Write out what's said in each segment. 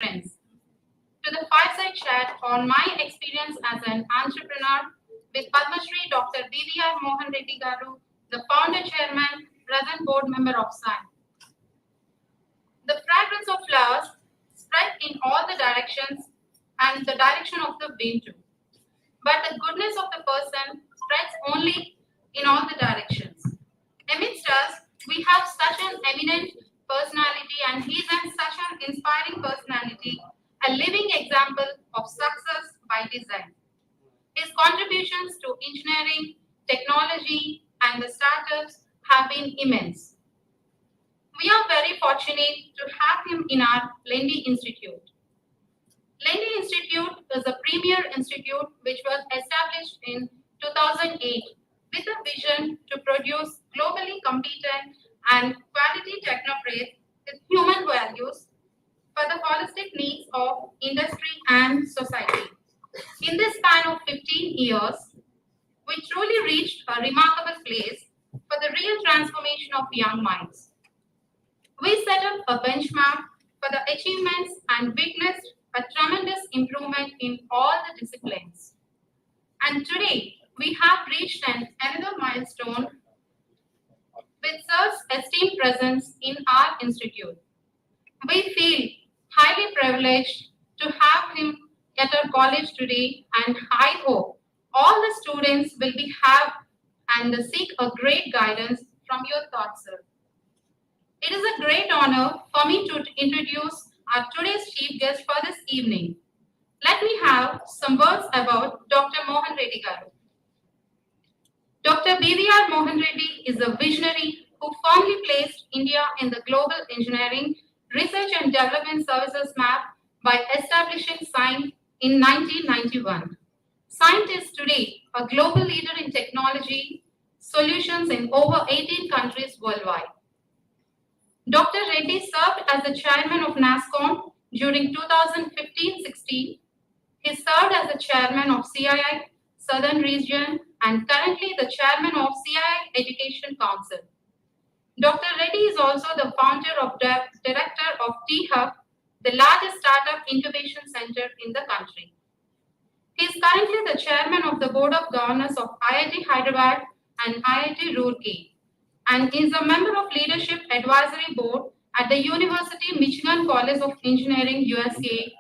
friends, to the fireside chat on my experience as an entrepreneur with Padma Shri Dr. BVR Mohan Reddy Garu, the founder, chairman, present board member of SAN. The fragrance of flowers spread in all the directions and the direction of the wind too. But the goodness of the person spreads only in all the directions. Amidst us, we have such an eminent personality, and he is such an inspiring personality, a living example of success by design. His contributions to engineering, technology, and the startups have been immense. We are very fortunate to have him in our Lendi Institute. Lendi Institute is a premier institute which was established in 2008 with a vision to produce globally competent and quality technocrats with human values for the holistic needs of industry and society. In this span of 15 years, we truly reached a remarkable place for the real transformation of young minds. We set up a benchmark for the achievements and witnessed a tremendous improvement in all the disciplines. And today, we have reached another milestone with Sir's esteemed presence in our institute. We feel highly privileged to have him at our college today, and I hope all the students will be have and seek a great guidance from your thoughts, sir. It is a great honor for me to introduce our today's chief guest for this evening. Let me have some words about Dr. Mohan Reddy Garu. Dr. BVR Mohan Reddy is a visionary who firmly placed India in the global engineering, research and development services map by establishing SINE in 1991. SINE is today a global leader in technology solutions in over 18 countries worldwide. Dr. Reddy served as the chairman of NASSCOM during 2015-16. He served as the chairman of CII Southern Region and currently the chairman of CII Education Council. Dr. Reddy is also the founder of director of T-Hub, the largest startup incubation center in the country. He is currently the chairman of the board of governors of IIT Hyderabad and IIT Roorkee, and is a member of Leadership Advisory Board at the University Michigan College of Engineering, USA,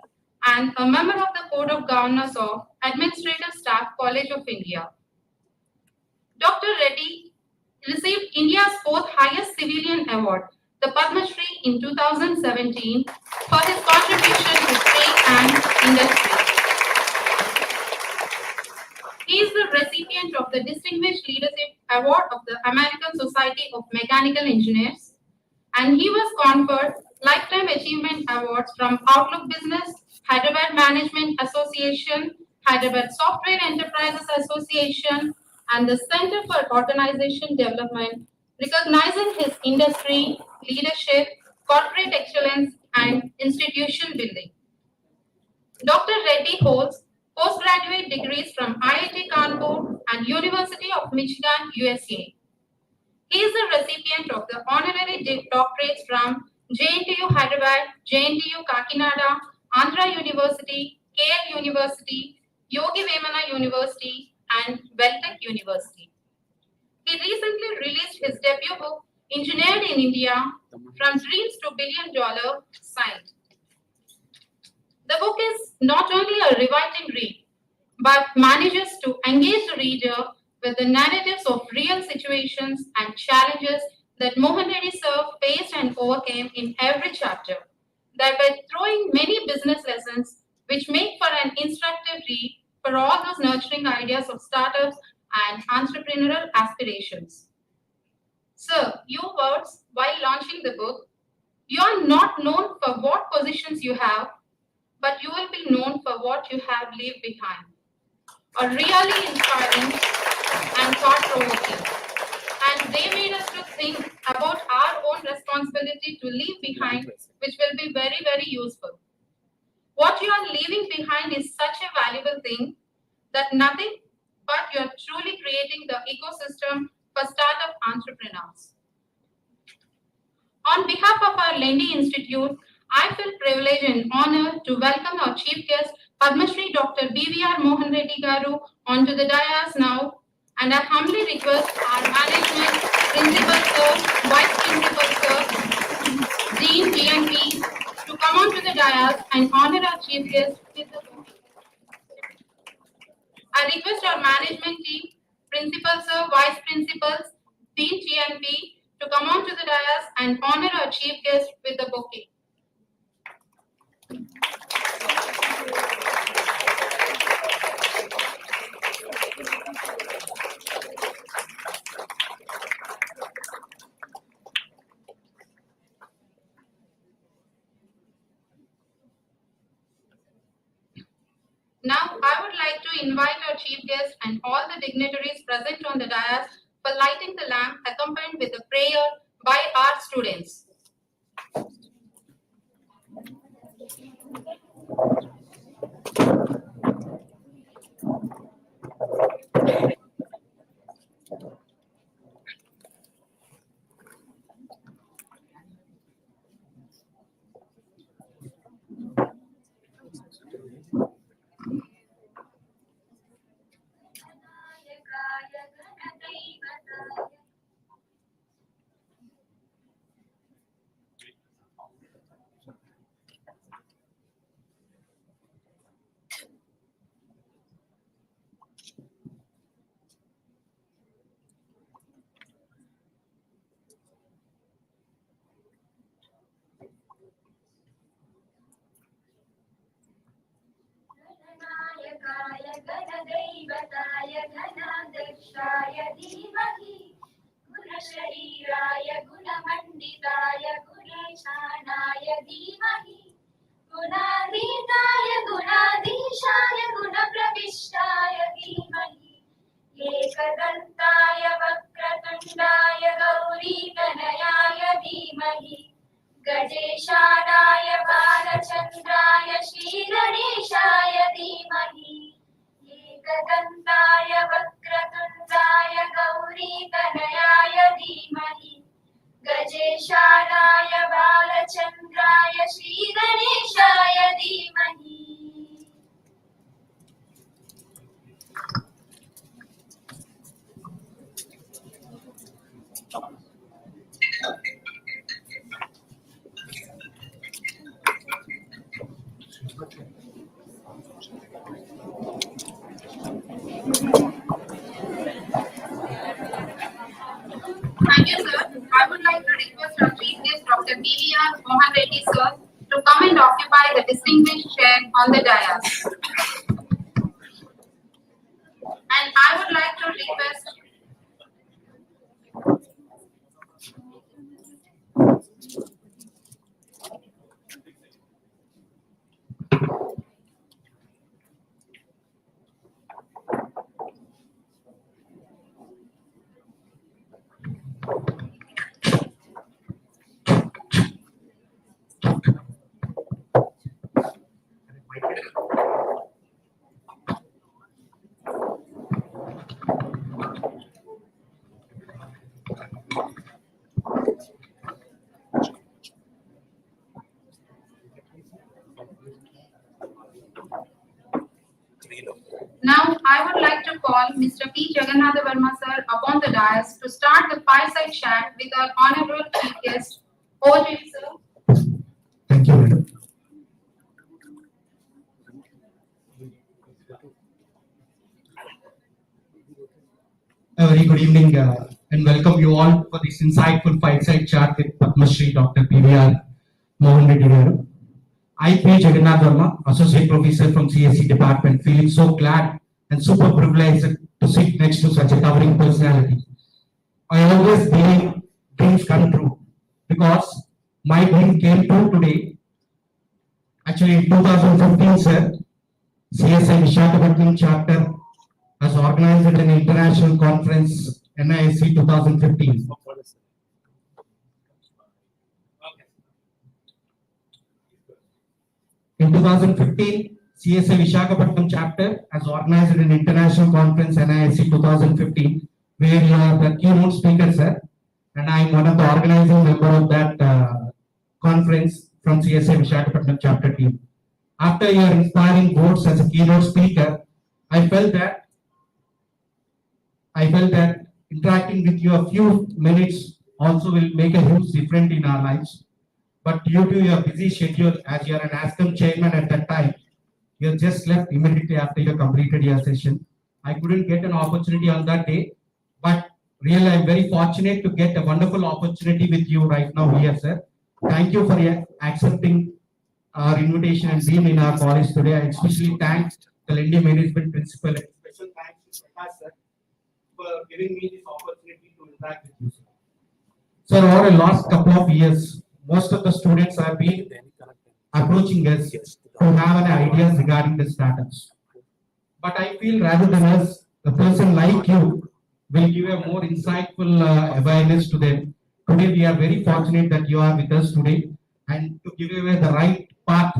and a member of the Board of Governors of Administrative Staff College of India. Dr. Reddy received India's fourth highest civilian award, the Padma Shri, in 2017 for his contribution to trade and industry. He is the recipient of the Distinguished Leadership Award of the American Society of Mechanical Engineers, and he was conferred Lifetime Achievement Awards from Outlook Business, Hyderabad Management Association, Hyderabad Software Enterprises Association, and the Center for Organization Development, recognizing his industry, leadership, corporate excellence, and institution building. Dr. Reddy holds postgraduate degrees from IIT Kanpur and University of Michigan, USA. He is the recipient of the honorary doctorates from JNTU Hyderabad, JNTU Kakinada, Andhra University, KL University, Yogi Vemana University, and Weltech University. He recently released his debut book, Engineered in India, From Dreams to $1 Billion, SINE. The book is not only a riveting read, but manages to engage the reader with the narratives of real situations and challenges that Mohan Reddy sir faced and overcame in every chapter, thereby throwing many business lessons which make for an instructive read for all those nurturing ideas of startups and entrepreneurial aspirations. Sir, your words while launching the book, you are not known for what positions you have, but you will be known for what you have left behind. Are really inspiring and thought-provoking. And they made us to think about our own responsibility to leave behind, which will be very, very useful. What you are leaving behind is such a valuable thing that nothing but you are truly creating the ecosystem for startup entrepreneurs. On behalf of our Lendi Institute, I feel privileged and honored to welcome our chief guest, Padma Shri Dr. BVR Mohan Reddy Garu, onto the dais now, and I humbly request our management, principal sir, vice principal sir, Dean GNP, to come onto the dais and honor our chief guest with the bouquet. I request our management team, principal sir, vice principals, Dean GNP, to come onto the dais and honor our chief guest with the bouquet. Now, I would like to invite our chief guest and all the dignitaries present on the dais for lighting the lamp accompanied with a prayer by our students. गणदैवताय घनाध्यक्षाय धीमहि गुणशरीराय गुणमण्डिताय गुणेशानाय धीमहि गुणातीताय गुणाधीशाय गुणप्रविष्टाय धीमहि एकदन्ताय वक्रतुण्डाय गौरीतनयाय धीमहि गजेशानाय बालचन्द्राय श्रीगणेशाय धीमहि एकदन्ताय वक्रतुण्डाय गौरीतनयाय धीमहि गजेशानाय बालचन्द्राय श्रीगणेशाय धीमहि Thank you, sir. I would like to request our chief guest, Dr. BVR Mohan Reddy, sir, to come and occupy the distinguished chair on the dais. And I would like to request Now, I would like to call Mr. P. Jagannatha Verma sir upon the dais to start the fireside chat with our honorable chief guest. Over to you, sir. Thank you, madam. A very good evening and welcome you all for this insightful fireside chat with Padma Shri Dr. PVR Mohan Reddy Garu. I, P. Jagannath Verma, Associate Professor from CSE Department, feeling so glad and super privileged to sit next to such a towering personality. I always believe dreams come true because my dream came true today. Actually, in 2015, sir, CSI Vishakhapatnam chapter has organized an international conference, NISC 2015. In 2015, CSI Vishakhapatnam chapter has organized an international conference, NISC 2015, where you are the keynote speaker, sir, and I am one of the organizing member of that conference from CSA Vishakhapatnam chapter team. After your inspiring words as a keynote speaker, I felt that interacting with you a few minutes also will make a huge difference in our lives. But due to your busy schedule, as you are an ASCOM chairman at that time, you just left immediately after you completed your session. I couldn't get an opportunity on that day, but really I'm very fortunate to get a wonderful opportunity with you right now here, sir. Thank you for accepting our invitation and being in our college today. I especially thank the Lendi Management Principal and special thanks to Prakash, sir, for giving me this opportunity to interact with you, sir. Sir, over the last couple of years, most of the students have been approaching us to have an ideas regarding the startups. But I feel rather than us, a person like you will give a more insightful awareness to them. Today, we are very fortunate that you are with us today and to give away the right path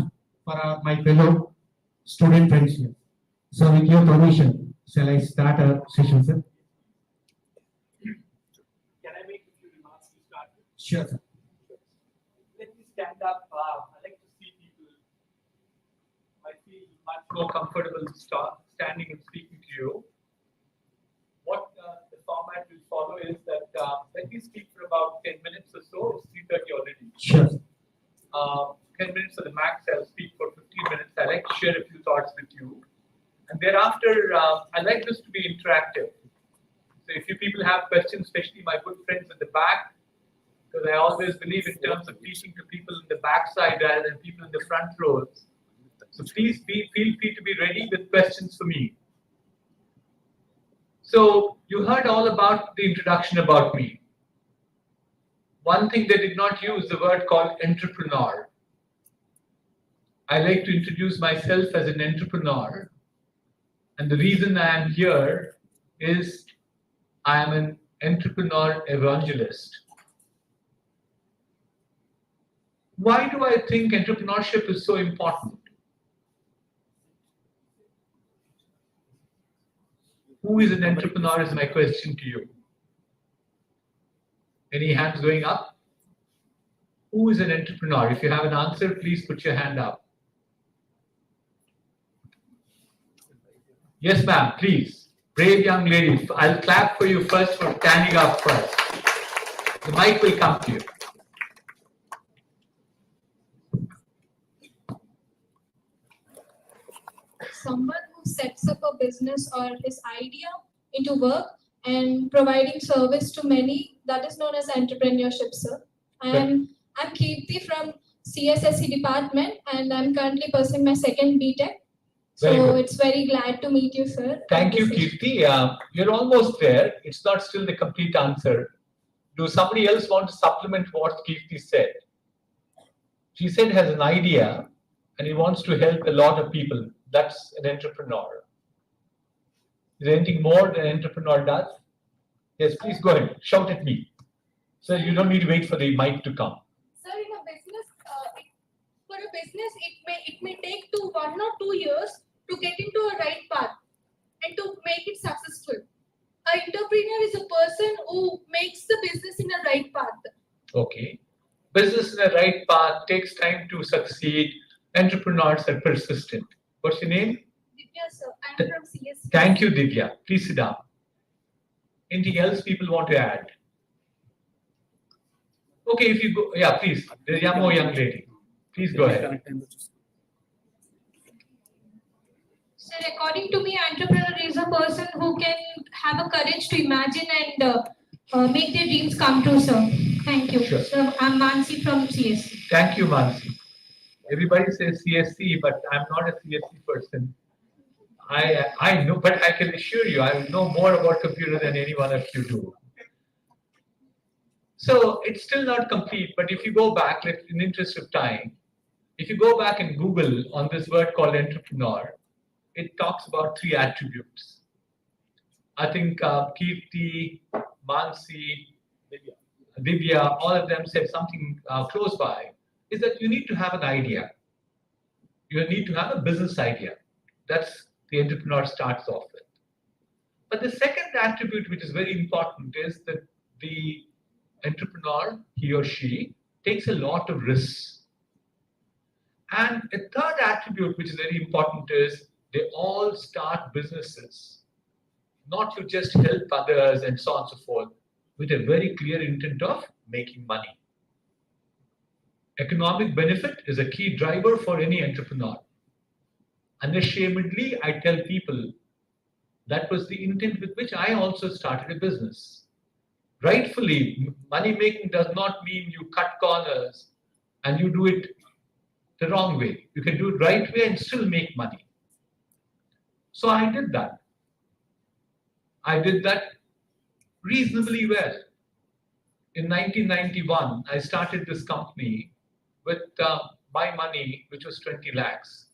for my fellow student friends here. So, with your permission, shall I start our session, sir? Can I make a few remarks to start with? Sure, sir. Let me stand up. I like to see people. I feel much more comfortable standing and speaking to you. What the format will follow is that let me speak for about 10 minutes or so. It's 3:30 already. Sure. 10 minutes for the max. I'll speak for 15 minutes. I like to share a few thoughts with you. And thereafter, I like this to be interactive. So if you people have questions, especially my good friends at the back, because I always believe in terms of teaching to people in the backside rather than people in the front rows. So please feel free to be ready with questions for me. So you heard all about the introduction about me. One thing they did not use the word called entrepreneur. I like to introduce myself as an entrepreneur. And the reason I am here is I am an entrepreneur evangelist. Why do I think entrepreneurship is so important? Who is an entrepreneur is my question to you. Any hands going up? Who is an entrepreneur? If you have an answer, please put your hand up. Yes, ma'am, please. Brave young lady. I'll clap for you first for standing up first. The mic will come to you. Someone who sets up a business or his idea into work and providing service to many, that is known as entrepreneurship, sir. I'm Kirti from CSSE department and I'm currently pursuing my second BTech. So it's very glad to meet you, sir. Thank you, Kirti. You're almost there. It's not still the complete answer. Do somebody else want to supplement what Kirti said? She said has an idea and he wants to help a lot of people. That's an entrepreneur. Is there anything more than an entrepreneur does? Yes, please go ahead. Shout at me. So you don't need to wait for the mic to come. Sir, in a business, for a business, it may take 1 or 2 years to get into a right path and to make it successful. An entrepreneur is a person who makes the business in a right path. Okay. Business in the right path takes time to succeed. Entrepreneurs are persistent. What's your name? Divya, sir. I'm from CS. Thank you, Divya. Please sit down. Anything else people want to add? Okay, if you go, yeah, please. There's a more young lady. Please go ahead. Sir, according to me, entrepreneur is a person who can have a courage to imagine and make their dreams come true, sir. Thank you. Sure. Sir, I'm Mansi from CSC. Thank you, Mansi. Everybody says CSC, but I'm not a CSC person. I know, but I can assure you, I know more about computer than any one of you do. So it's still not complete, but if you go back, in the interest of time, if you go back and Google on this word called entrepreneur, it talks about 3 attributes. I think Kirti, Mansi, Divya, all of them said something close by, is that you need to have an idea. You need to have a business idea. That's the entrepreneur starts off with. But the second attribute, which is very important, is that the entrepreneur, he or she, takes a lot of risks. And a third attribute, which is very important, is they all start businesses, not to just help others and so on and so forth, with a very clear intent of making money. Economic benefit is a key driver for any entrepreneur. Unashamedly, I tell people that was the intent with which I also started a business. Rightfully, money making does not mean you cut corners and you do it the wrong way. You can do it right way and still make money. So I did that. I did that reasonably well. In 1991, I started this company with my money, which was 20 lakhs.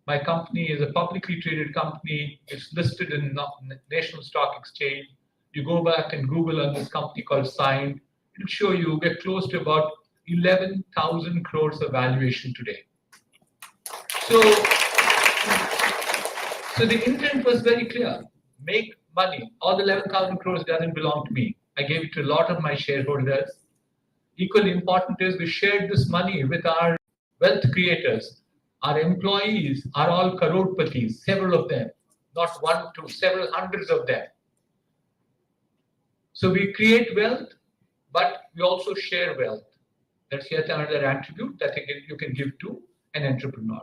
My company is a publicly traded company. It's listed in National Stock Exchange. You go back and Google on this company called Signed. It'll show you we're close to about 11,000 crores of valuation today. So the intent was very clear. Make money. All the 11,000 crores doesn't belong to me. I gave it to a lot of my shareholders. Equally important is we shared this money with our wealth creators. Our employees are all crorepati's, several of them, not one, two, several hundreds of them. So we create wealth, but we also share wealth. That's yet another attribute that you can give to an entrepreneur.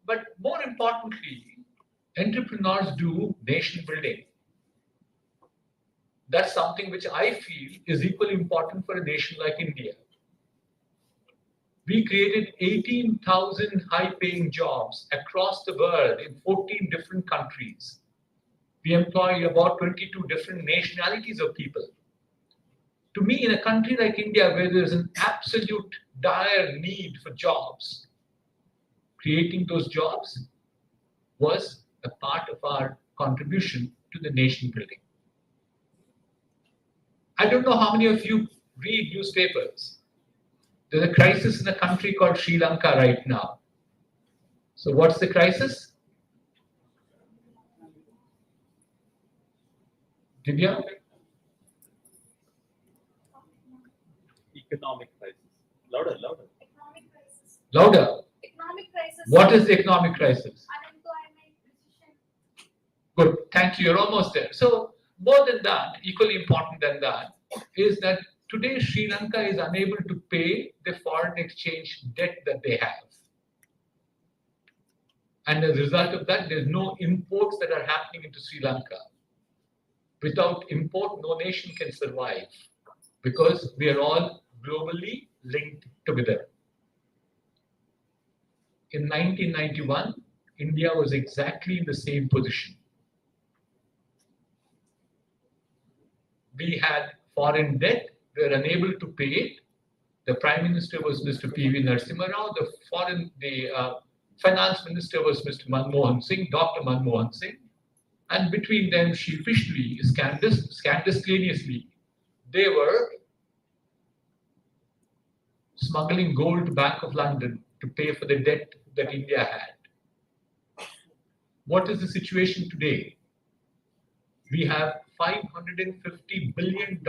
But more importantly, entrepreneurs do nation building. That's something which I feel is equally important for a nation like India. We created 18,000 high-paying jobs across the world in 14 different countries. We employ about 22 different nationalities of people. To me, in a country like India, where there's an absolute dire need for jobs, creating those jobs was a part of our contribution to the nation building. I don't know how many of you read newspapers. There's a crisis in a country called Sri Lanka right now. So what's the crisis? Divya? Economic crisis. Louder, louder. Economic crisis. Louder. Economic crisis. What is the economic crisis? Unemployment, recession. Good. Thank you. You're almost there. So more than that, equally important than that, is that today Sri Lanka is unable to pay the foreign exchange debt that they have. And as a result of that, there's no imports that are happening into Sri Lanka. Without import, no nation can survive because we are all globally linked together. In 1991, India was exactly in the same position. We had foreign debt, we were unable to pay it. The Prime Minister was Mr. P.V. Narasimha Rao, the Finance Minister was Mr. Mohan Singh, Dr. Mohan Singh. And between them, sheepishly, scandalously, they were smuggling gold to Bank of London to pay for the debt that India had. What is the situation today? We have $550 billion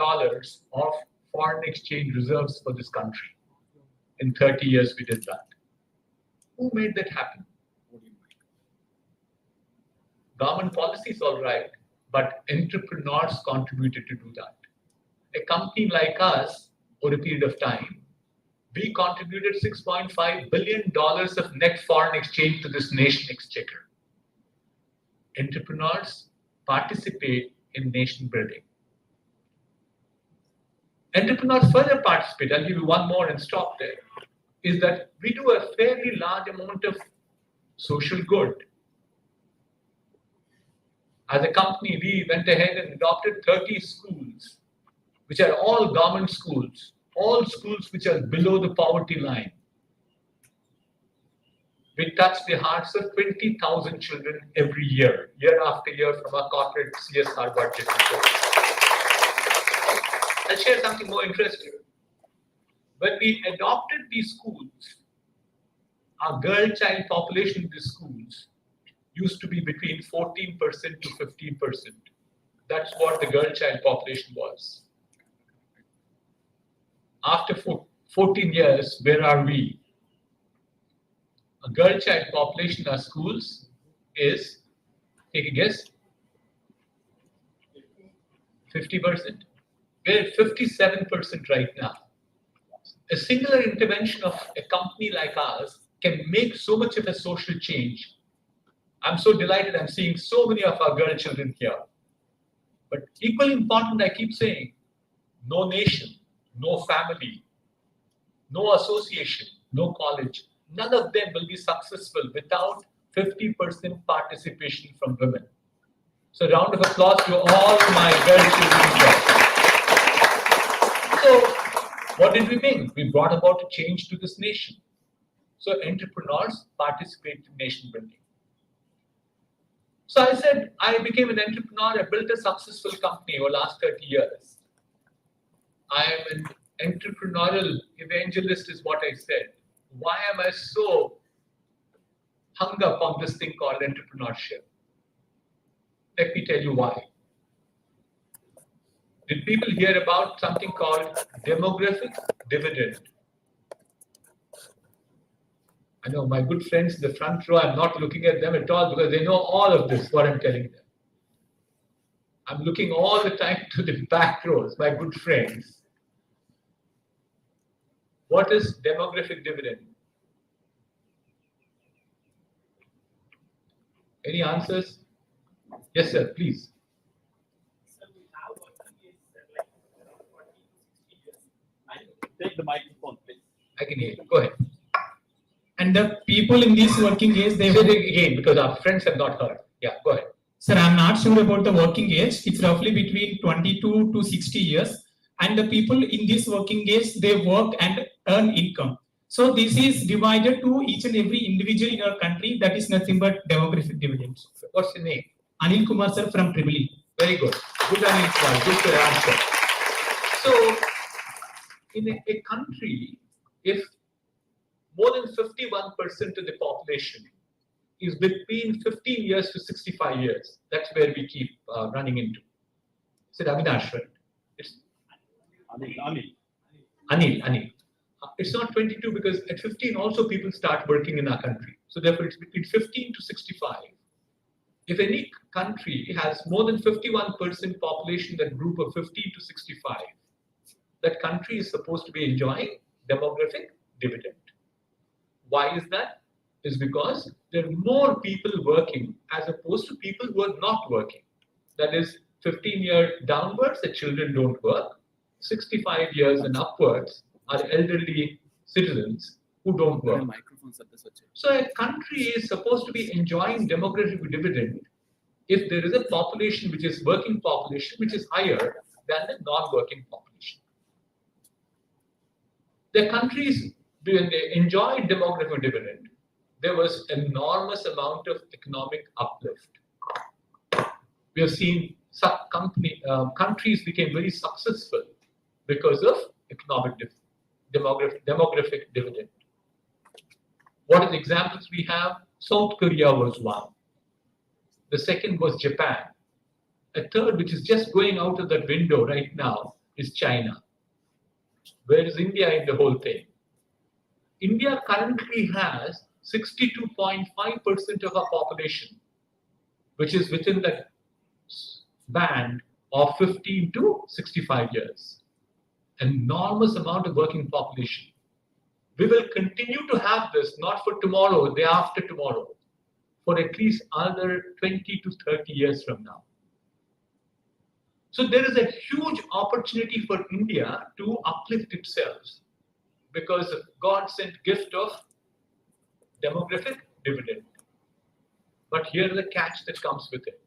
of foreign exchange reserves for this country. In 30 years, we did that. Who made that happen? Government policy is all right, but entrepreneurs contributed to do that. A company like us, over a period of time, we contributed $6.5 billion of net foreign exchange to this nation exchequer. Entrepreneurs participate in nation building. Entrepreneurs further participate, I'll give you one more and stop there, is that we do a fairly large amount of social good. As a company, we went ahead and adopted 30 schools, which are all government schools, all schools which are below the poverty line. We touch the hearts of 20,000 children every year, year after year, from our corporate CSR budget. I'll share something more interesting. When we adopted these schools, our girl child population in these schools used to be between 14% to 15%. That's what the girl child population was. After 14 years, where are we? A girl child population in our schools is, take a guess, 50%. We're at 57% right now. A singular intervention of a company like ours can make so much of a social change. I'm so delighted I'm seeing so many of our girl children here. But equally important, I keep saying, no nation, no family, no association, no college, none of them will be successful without 50% participation from women. So round of applause to all my girl children here. So what did we mean? We brought about a change to this nation. So entrepreneurs participate in nation building. So I said, I became an entrepreneur. I built a successful company over the last 30 years. I am an entrepreneurial evangelist is what I said. Why am I so hung up on this thing called entrepreneurship? Let me tell you why. Did people hear about something called demographic dividend? I know my good friends in the front row, I'm not looking at them at all because they know all of this, what I'm telling them. I'm looking all the time to the back rows, my good friends. What is demographic dividend? Any answers? Yes, sir, please. So we have working age like 40 to 60 years. Take the microphone, please. I can hear you. Go ahead. And the people in this working age, they Say it again because our friends have not heard. Yeah, go ahead. Sir, I'm not sure about the working age. It's roughly between 22 to 60 years. And the people in this working age, they work and earn income. So this is divided to each and every individual in our country. That is nothing but demographic dividends. What's your name? Anil Kumar, sir, from Triple E. Very good. Good Anil Kumar. Good to answer. So, in a country, if more than 51% of the population is between 15 years to 65 years, that's where we keep running into. Is it Avinash, right? It's Anil. It's not 22 because at 15 also people start working in our country. So therefore it's between 15 to 65. If any country has more than 51% population, that group of 50 to 65, that country is supposed to be enjoying demographic dividend. Why is that? Is because there are more people working as opposed to people who are not working. That is 15 years downwards, the children don't work. 65 years and upwards are elderly citizens who don't work. So a country is supposed to be enjoying demographic dividend if there is a population which is working population which is higher than the non-working population. The countries, when they enjoyed demographic dividend, there was enormous amount of economic uplift. We have seen some countries became very successful because of economic demographic dividend. What are the examples we have? South Korea was one. The second was Japan. A third, which is just going out of that window right now, is China. Where is India in the whole thing? India currently has 62.5% of our population, which is within that band of 15 to 65 years. Enormous amount of working population. We will continue to have this, not for tomorrow, day after tomorrow, for at least another 20 to 30 years from now. So there is a huge opportunity for India to uplift itself because of God-sent gift of demographic dividend. But here's the catch that comes with it.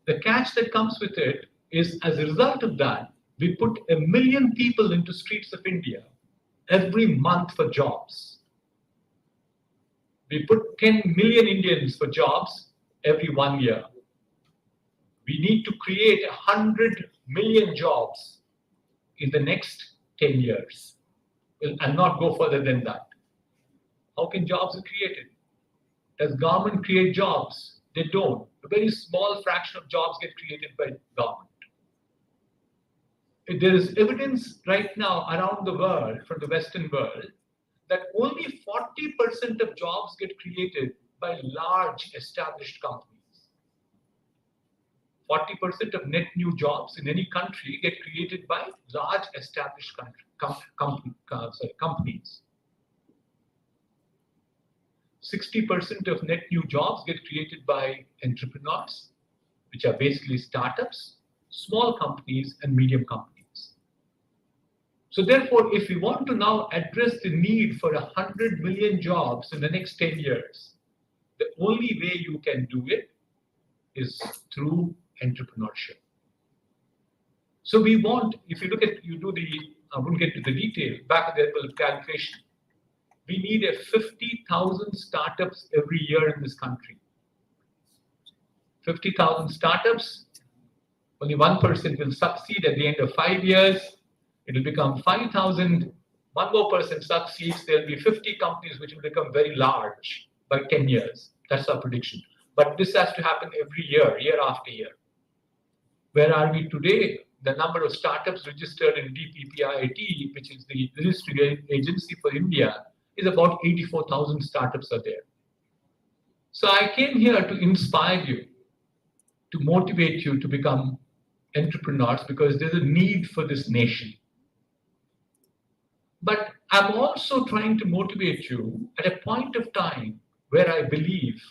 The catch that comes with it is, as a result of that, we put 1 million people into streets of India every month for jobs. We put 10 million Indians for jobs every 1 year. We need to create 100 million jobs in the next 10 years and not go further than that. How can jobs be created? Does government create jobs? They don't. A very small fraction of jobs get created by government. there is evidence right now around the world, from the Western world, that only 40% of jobs get created by large established companies. 40% of net new jobs in any country get created by large established companies. 60% of net new jobs get created by entrepreneurs, which are basically startups, small companies, and medium companies. So therefore, if we want to now address the need for 100 million jobs in the next 10 years, the only way you can do it is through entrepreneurship. So we want, if you look at, you do the, I won't get to the detail, back of the envelope calculation, we need 50,000 startups every year in this country. 50,000 startups, only 1% will succeed at the end of 5 years. It will become 5,000. One more person succeeds, there will be 50 companies which will become very large by 10 years. That's our prediction. But this has to happen every year, year after year. Where are we today? The number of startups registered in DPPIIT, which is the registry agency for India, is about 84,000 startups are there. So I came here to inspire you, to motivate you to become entrepreneurs, because there's a need for this nation. But I'm also trying to motivate you at a point of time where I believe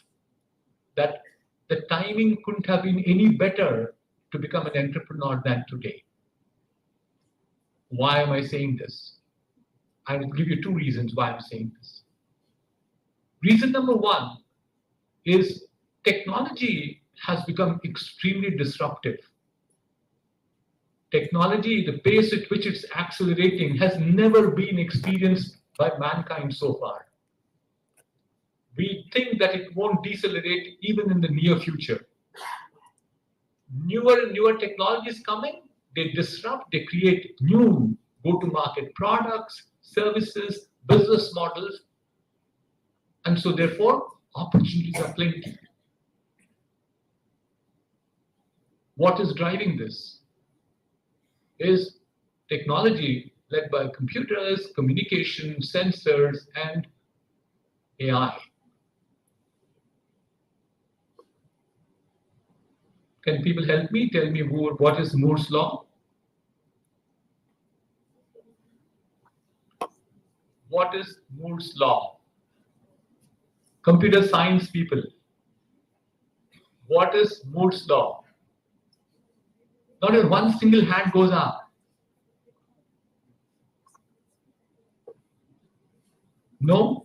that the timing couldn't have been any better to become an entrepreneur than today. Why am I saying this? I will give you two reasons why I'm saying this. Reason number one is technology has become extremely disruptive. Technology, the pace at which it's accelerating, has never been experienced by mankind so far. We think that it won't decelerate even in the near future. Newer and newer technologies coming, they disrupt, they create new go-to-market products, services, business models, and so therefore opportunities are plenty. What is driving this is technology led by computers, communication, sensors, and AI. Can people help me? Tell me what is Moore's law? What is Moore's law? Computer science people. What is Moore's law? Not in one single hand goes up. No?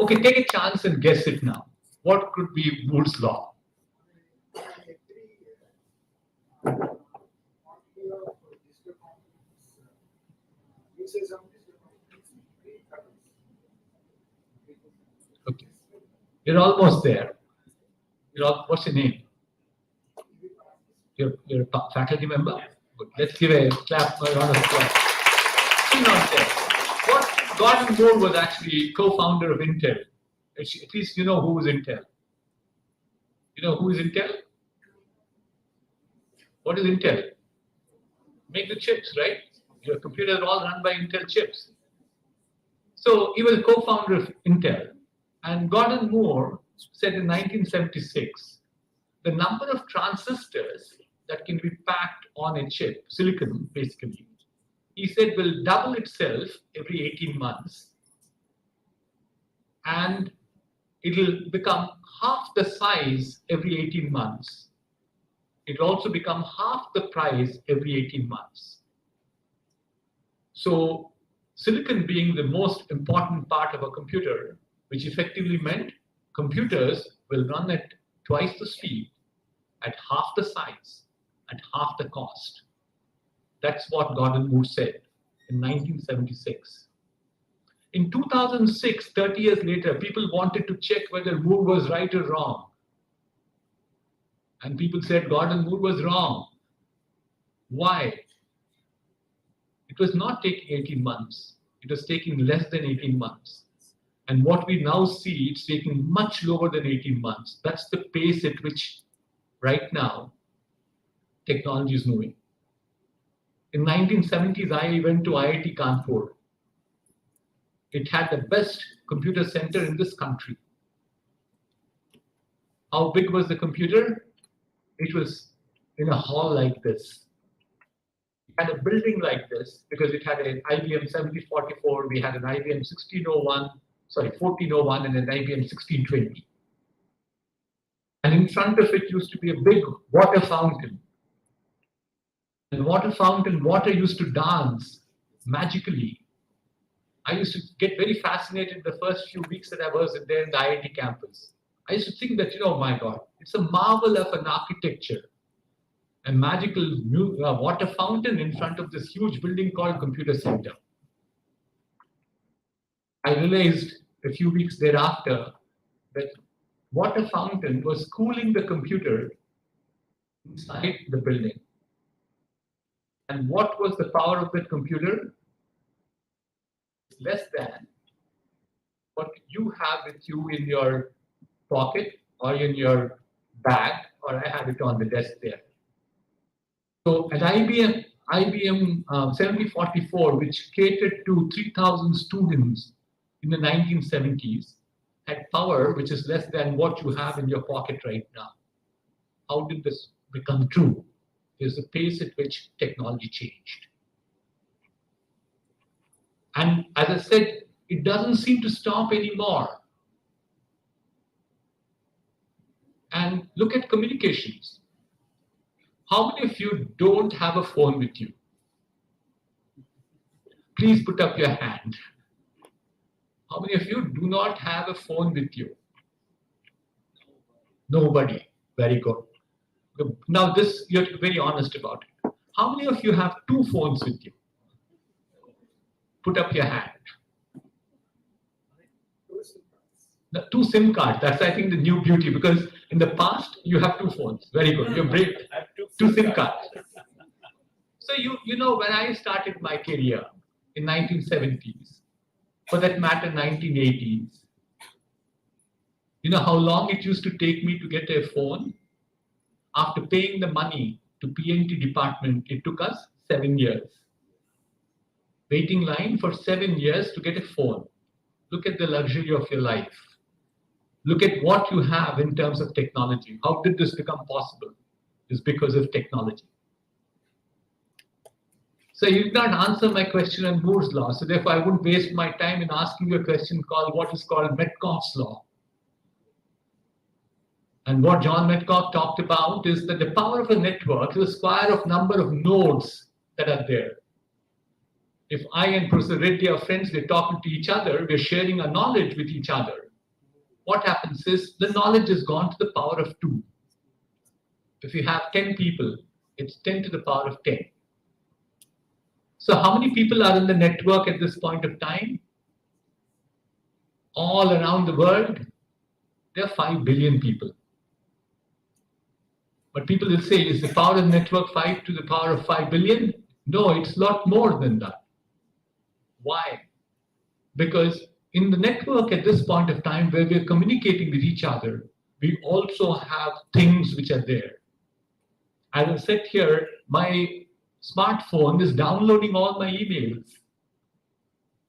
Okay, take a chance and guess it now. What could be Moore's law? Okay, you're almost there. What's your name? You're a faculty member? Good. Let's give a clap, a round of applause. Still not there. What Gordon Moore was actually co-founder of Intel. At least you know who is Intel. You know who is Intel? What is Intel? Make the chips, right? Your computers are all run by Intel chips. So he was co-founder of Intel. And Gordon Moore said in 1976, the number of transistors that can be packed on a chip, silicon basically, he said will double itself every 18 months. And it will become half the size every 18 months. It will also become half the price every 18 months. So silicon being the most important part of a computer, which effectively meant computers will run at twice the speed, at half the size, at half the cost. That's what Gordon Moore said in 1976. In 2006, 30 years later, people wanted to check whether Moore was right or wrong. And people said Gordon Moore was wrong. Why? It was not taking 18 months. It was taking less than 18 months. And what we now see, it's taking much lower than 18 months. That's the pace at which right now technology is moving. In 1970s, I went to IIT Kanpur. It had the best computer center in this country. How big was the computer? It was in a hall like this. It had a building like this because it had an IBM 7044, we had an IBM 1401 and an IBM 1620. And in front of it used to be a big water fountain. And water used to dance magically. I used to get very fascinated the first few weeks that I was there in the IIT campus. I used to think that, oh my God, it's a marvel of an architecture. A magical water fountain in front of this huge building called Computer Center. I realized a few weeks thereafter that water fountain was cooling the computer inside the building. And what was the power of that computer? Less than what you have with you in your pocket or in your bag, or I have it on the desk there. So at IBM 7044, which catered to 3,000 students in the 1970s, had power which is less than what you have in your pocket right now. How did this become true? There's the pace at which technology changed. And as I said, it doesn't seem to stop anymore. And look at communications. How many of you don't have a phone with you? Please put up your hand. How many of you do not have a phone with you? Nobody. Very good. Now this, you have to be very honest about it. How many of you have two phones with you? Put up your hand. The two SIM cards, that's I think the new beauty, because in the past you have two phones. Very good. You're brave. I have Two SIM cards. So you know, when I started my career in 1970s, for that matter 1980s, you know how long it used to take me to get a phone? After paying the money to P&T department, it took us 7 years. Waiting line for 7 years to get a phone. Look at the luxury of your life. Look at what you have in terms of technology. How did this become possible? It's because of technology. So you did not answer my question on Moore's law. So therefore, I wouldn't waste my time in asking you a question called what is called Metcalfe's law. And what John Metcalfe talked about is that the power of a network is the square of number of nodes that are there. If I and Professor Reddy are friends, we're talking to each other, we're sharing our knowledge with each other. What happens is the knowledge has gone to the power of 2. If you have 10 people, it's 10 to the power of 10. So how many people are in the network at this point of time? All around the world, there are 5 billion people. But people will say, is the power of the network 5 to the power of 5 billion? No, it's a lot more than that. Why? Because in the network at this point of time where we're communicating with each other, we also have things which are there. As I said here, my smartphone is downloading all my emails.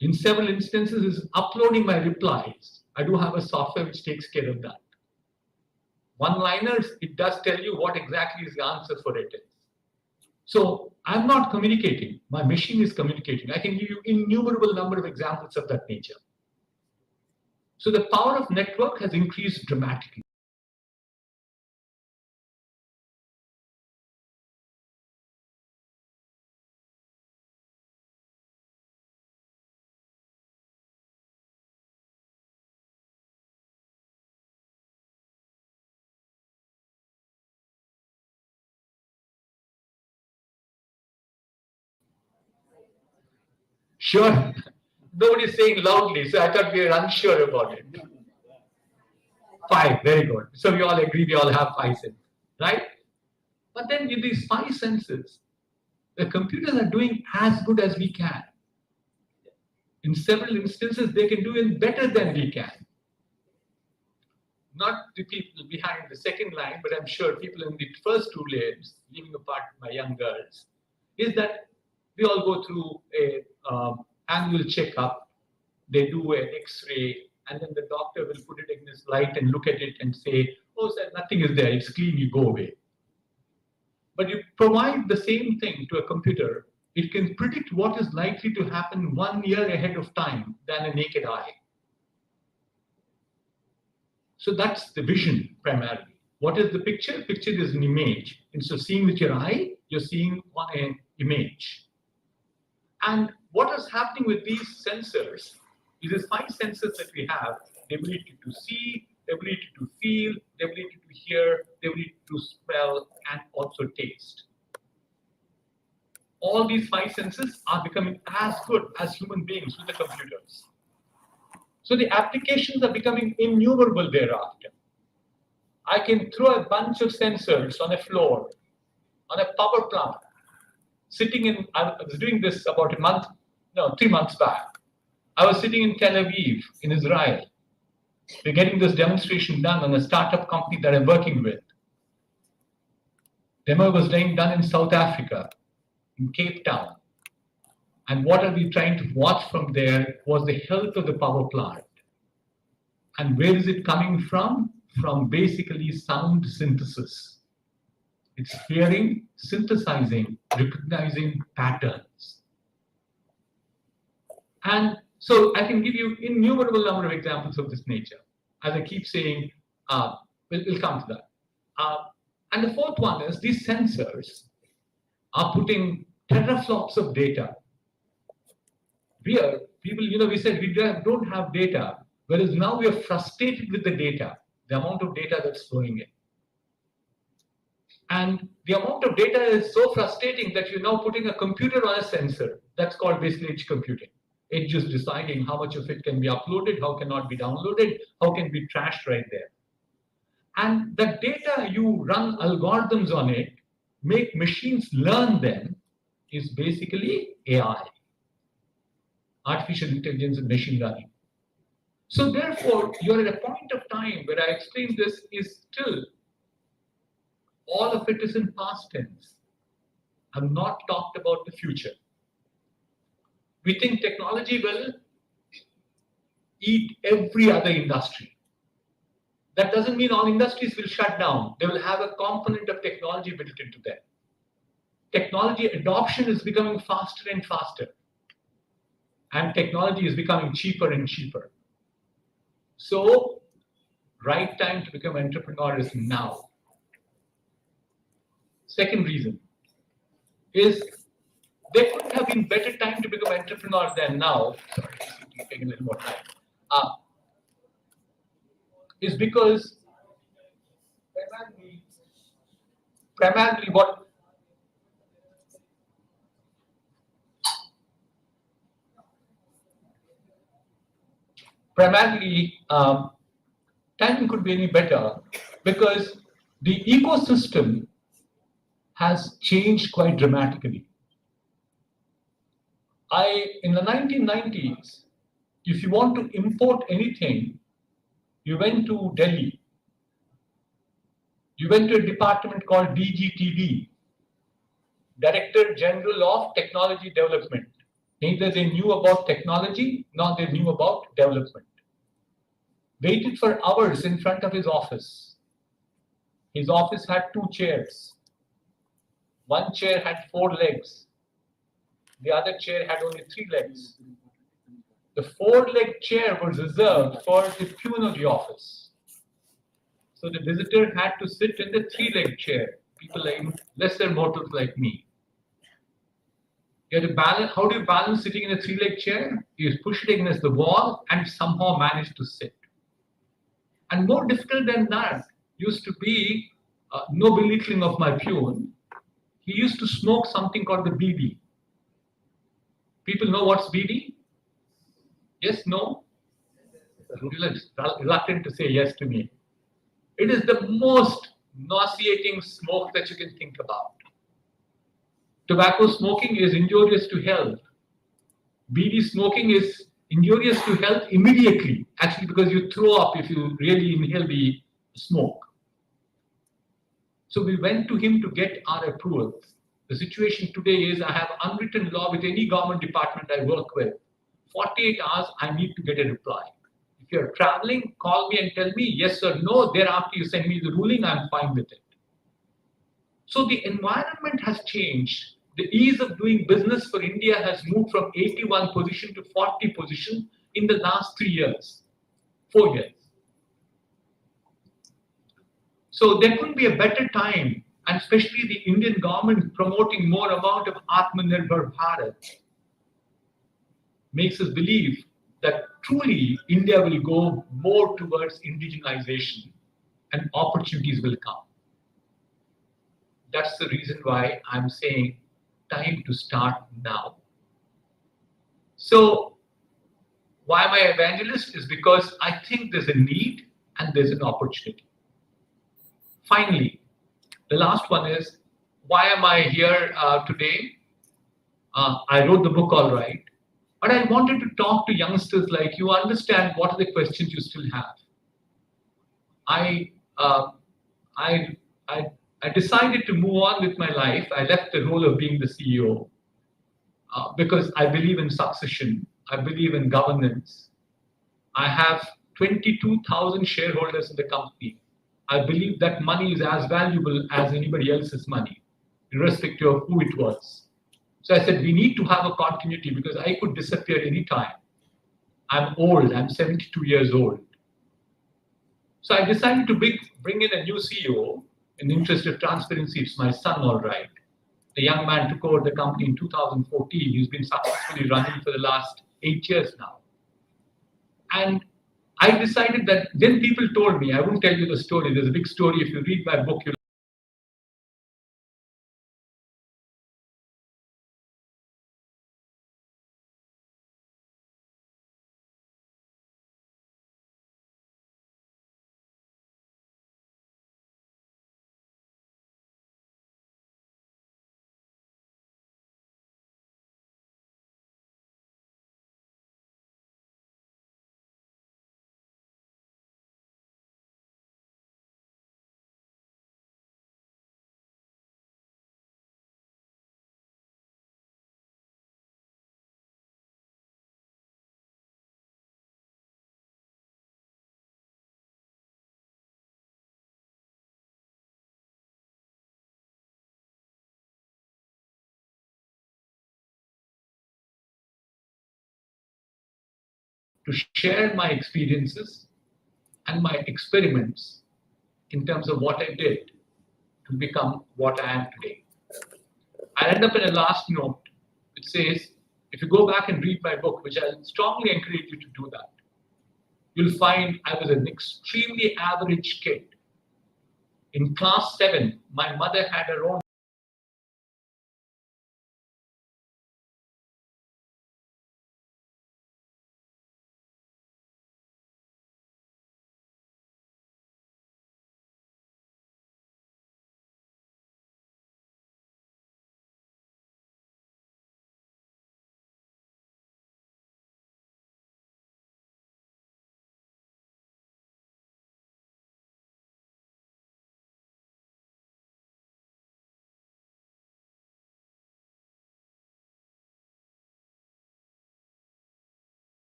In several instances, is uploading my replies. I do have a software which takes care of that. One-liners, it does tell you what exactly is the answer for it is. So I'm not communicating. My machine is communicating. I can give you innumerable number of examples of that nature. So the power of network has increased dramatically. Sure. Nobody's saying loudly, so I thought we were unsure about it. 5, very good. So we all agree we all have 5 senses, right? But then with these 5 senses, the computers are doing as good as we can. In several instances, they can do it better than we can. Not the people behind the second line, but I'm sure people in the first 2 layers, leaving apart my young girls, is that We all go through a annual checkup. They do an X-ray, and then the doctor will put it in this light and look at it and say, "Oh, sir, nothing is there. It's clean. You go away." But you provide the same thing to a computer, it can predict what is likely to happen 1 year ahead of time than a naked eye. So that's the vision primarily. What is the picture? Picture is an image. Instead of seeing with your eye, you're seeing on an image. And what is happening with these sensors is these 5 sensors that we have: the ability to see, the ability to feel, the ability to hear, the ability to smell, and also taste. All these 5 senses are becoming as good as human beings with the computers. So the applications are becoming innumerable thereafter. I can throw a bunch of sensors on a floor, on a power plant, I was doing this about 3 months back. I was sitting in Tel Aviv, in Israel. We're getting this demonstration done on a startup company that I'm working with. Demo was being done in South Africa, in Cape Town. And what are we trying to watch from there was the health of the power plant. And where is it coming from? From basically sound synthesis. It's hearing, synthesizing, recognizing patterns. And so I can give you innumerable number of examples of this nature. As I keep saying, we'll come to that. And the fourth one is these sensors are putting teraflops of data. We said we don't have data, whereas now we are frustrated with the data, the amount of data that's flowing in. And the amount of data is so frustrating that you're now putting a computer on a sensor. That's called basically edge computing. It's just deciding how much of it can be uploaded, how cannot be downloaded, how can be trashed right there. And the data you run algorithms on it, make machines learn them, is basically AI, artificial intelligence and machine learning. So therefore, you're at a point of time where I explain this is still, all of it is in past tense. I've not talked about the future. We think technology will eat every other industry. That doesn't mean all industries will shut down. They will have a component of technology built into them. Technology adoption is becoming faster and faster. And technology is becoming cheaper and cheaper. So, right time to become an entrepreneur is now. Second reason is there couldn't have been better time to become an entrepreneur than now. Sorry, it's taking a little more time. Is because primarily what timing could be any better because the ecosystem has changed quite dramatically. In the 1990s, if you want to import anything, you went to Delhi. You went to a department called DGTD, Director General of Technology Development. Neither they knew about technology, nor they knew about development. Waited for hours in front of his office. His office had 2 chairs. One chair had 4 legs. The other chair had only 3 legs. The 4-leg chair was reserved for the peon of the office. So the visitor had to sit in the 3-leg chair, people like lesser mortals like me. You have to balance. How do you balance sitting in a 3-leg chair? You push it against the wall and somehow manage to sit. And more difficult than that used to be, no belittling of my peon, he used to smoke something called the BD. People know what's BD? Yes, no? Reluctant to say yes to me. It is the most nauseating smoke that you can think about. Tobacco smoking is injurious to health. BD smoking is injurious to health immediately, actually, because you throw up if you really inhale the smoke. So we went to him to get our approval. The situation today is I have unwritten law with any government department I work with. 48 hours, I need to get a reply. If you're traveling, call me and tell me yes or no. Thereafter, you send me the ruling, I'm fine with it. So the environment has changed. The ease of doing business for India has moved from 81 position to 40 position in the last 3 years, 4 years. So there couldn't be a better time, and especially the Indian government promoting more amount of Atmanirbhar Bharat makes us believe that truly India will go more towards indigenization and opportunities will come. That's the reason why I'm saying time to start now. So why am I evangelist? Is because I think there's a need and there's an opportunity. Finally, the last one is, why am I here today? I wrote the book, all right, but I wanted to talk to youngsters like you, understand what are the questions you still have. I, uh, I, I, I decided to move on with my life. I left the role of being the CEO because I believe in succession. I believe in governance. I have 22,000 shareholders in the company. I believe that money is as valuable as anybody else's money, irrespective of who it was. So I said, we need to have a continuity because I could disappear anytime. I'm old, I'm 72 years old. So I decided to bring in a new CEO in the interest of transparency. It's my son, all right. The young man took over the company in 2014. He's been successfully running for the last 8 years now. And I decided that then people told me, I won't tell you the story. There's a big story. If you read my book, you'll to share my experiences and my experiments in terms of what I did to become what I am today. I end up in a last note which says, if you go back and read my book, which I strongly encourage you to do that, you'll find I was an extremely average kid. In class 7, my mother had her own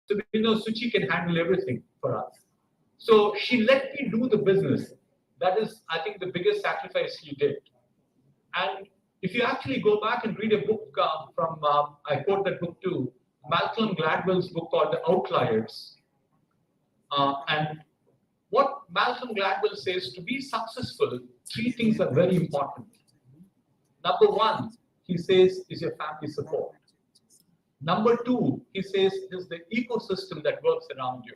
So we know Suchi can handle everything for us. So she let me do the business. That is, I think, the biggest sacrifice she did. And if you actually go back and read a book I quote that book too, Malcolm Gladwell's book called The Outliers. And what Malcolm Gladwell says, to be successful, three things are very important. Number one, he says, is your family support. Number two, he says, is the ecosystem that works around you.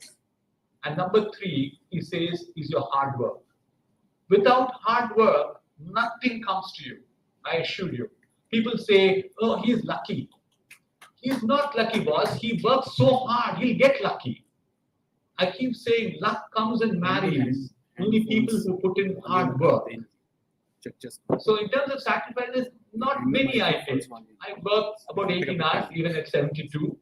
And number three, he says, is your hard work. Without hard work, nothing comes to you, I assure you. People say, oh, he's lucky. He's not lucky, boss. He works so hard, he'll get lucky. I keep saying luck comes and marries only people who put in hard work. So in terms of sacrifices, not many I did. I worked about 18 hours, even at 72.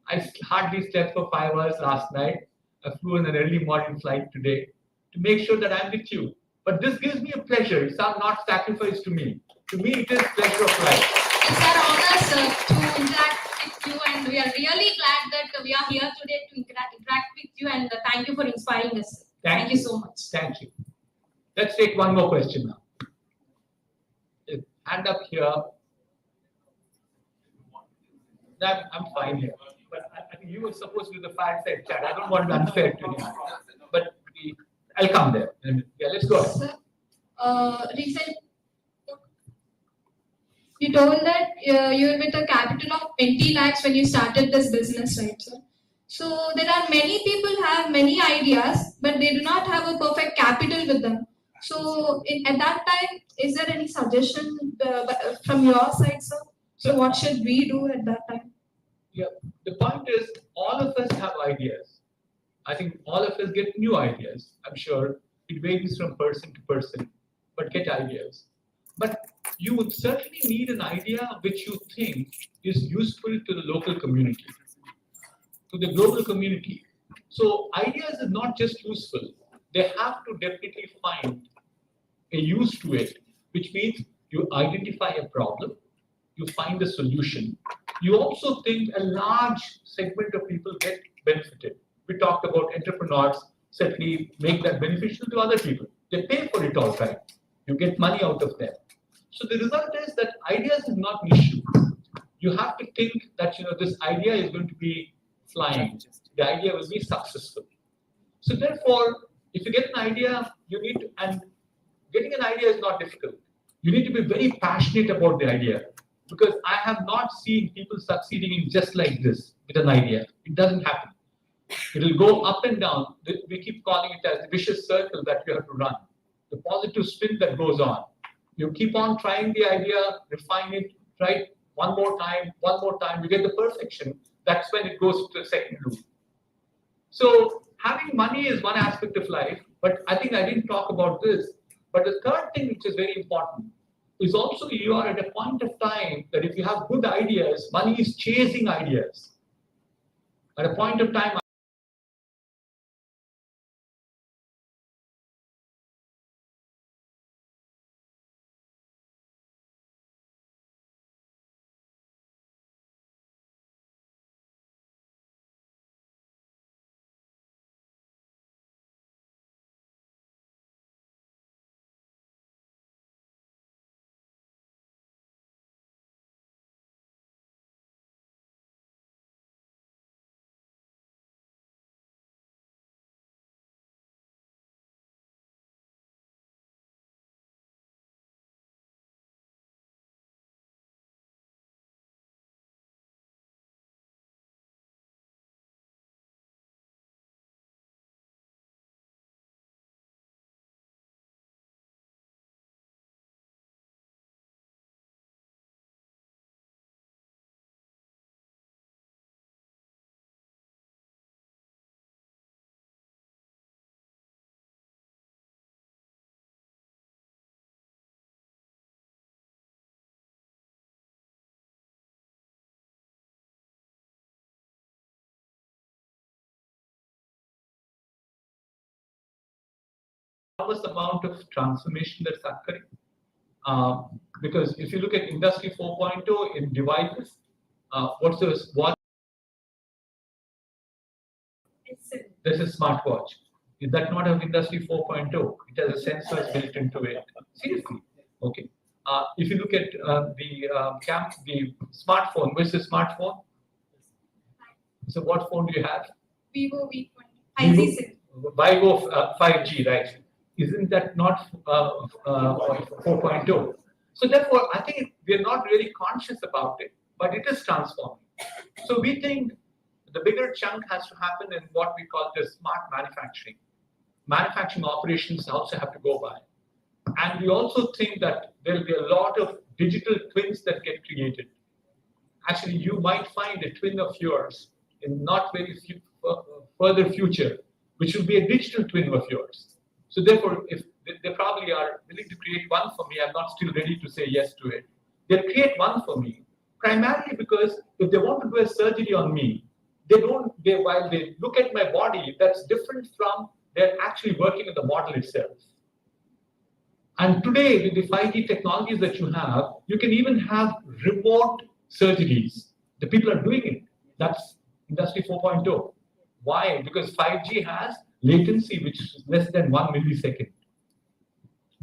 I hardly slept for 5 hours last night. I flew in an early morning flight today to make sure that I'm with you. But this gives me a pleasure. It's not sacrifice to me. To me, it is pleasure of life. It's our honor, sir, to interact with you, and we are really glad that we are here today to interact with you, and thank you for inspiring us. Sir. Thank you so much. Thank you. Let's take one more question now. Hand up here. I'm fine here. But I think you were supposed to do the fireside chat. I don't want to be unfair to him. But I'll come there. Yeah, let's go ahead. Sir, recent, you told that you were with a capital of 20 lakhs when you started this business, right, sir? So there are many people have many ideas, but they do not have a perfect capital with them. So at that time, is there any suggestion from your side, sir? So what should we do at that time? Yeah, the point is, all of us have ideas. I think all of us get new ideas. I'm sure it varies from person to person, but get ideas. But you would certainly need an idea which you think is useful to the local community, to the global community. So ideas are not just useful. They have to definitely find a use to it, which means you identify a problem, you find a solution. You also think a large segment of people get benefited. We talked about entrepreneurs certainly make that beneficial to other people. They pay for it all right. You get money out of them. So the result is that ideas is not an issue. You have to think that this idea is going to be flying. The idea will be successful. So therefore, if you get an idea, you need to, and getting an idea is not difficult. You need to be very passionate about the idea, because I have not seen people succeeding in just like this with an idea. It doesn't happen. It will go up and down. We keep calling it as the vicious circle that you have to run. The positive spin that goes on. You keep on trying the idea, refine it, try it one more time, you get the perfection. That's when it goes to the second loop. So having money is one aspect of life, but I think I didn't talk about this. But the third thing, which is very important, is also you are at a point of time that if you have good ideas, money is chasing ideas. At a point of time, enormous amount of transformation that's occurring. Because if you look at Industry 4.0 in devices, what This is smartwatch. Is that not of Industry 4.0? It has a sensors built into it. Seriously, okay. If you look at the smartphone, which is smartphone? So what phone do you have? Vivo V20. Vivo- 5G. Vivo 5G, right? Isn't that not 4.0? So therefore, I think we're not really conscious about it, but it is transforming. So we think the bigger chunk has to happen in what we call the smart manufacturing. Manufacturing operations also have to go by. And we also think that there will be a lot of digital twins that get created. Actually, you might find a twin of yours in not very further future, which will be a digital twin of yours. So therefore, if they probably are willing to create one for me, I'm not still ready to say yes to it. They'll create one for me, primarily because if they want to do a surgery on me, while they look at my body, that's different from they're actually working on the model itself. And today, with the 5G technologies that you can even have remote surgeries. The people are doing it. That's Industry 4.0. Why? Because 5G has latency which is less than 1 millisecond.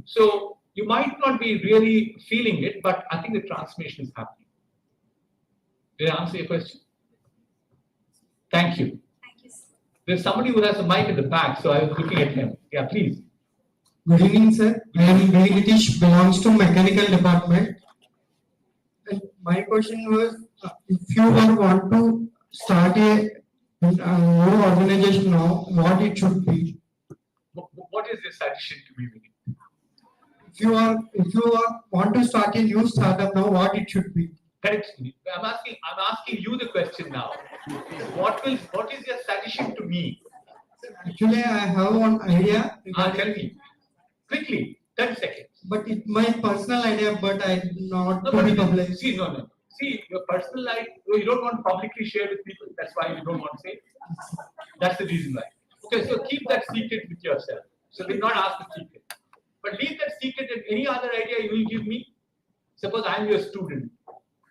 So you might not be really feeling it, but I think the transformation is happening. Did I answer your question? Thank you. Thank you, sir. There's somebody who has a mic in the back, so I was looking at him. Yeah, please. Good evening, sir. I am B. Nitish, belongs to mechanical department. And my question was, if you want to start a new organization now, what it should be? What is your suggestion to me? Vinny? If you want to start a new startup now, what it should be? Correct me. I'm asking you the question now. What is your suggestion to me? Actually, I have one idea. Tell me. Quickly, 10 seconds. But it's my personal idea, but I not No, to be but published. no. See, your personal life, you don't want to publicly share with people. That's why you don't want to say it. That's the reason why. Okay, so keep that secret with yourself. So do not ask the secret. But leave that secret and any other idea you will give me. Suppose I'm your student.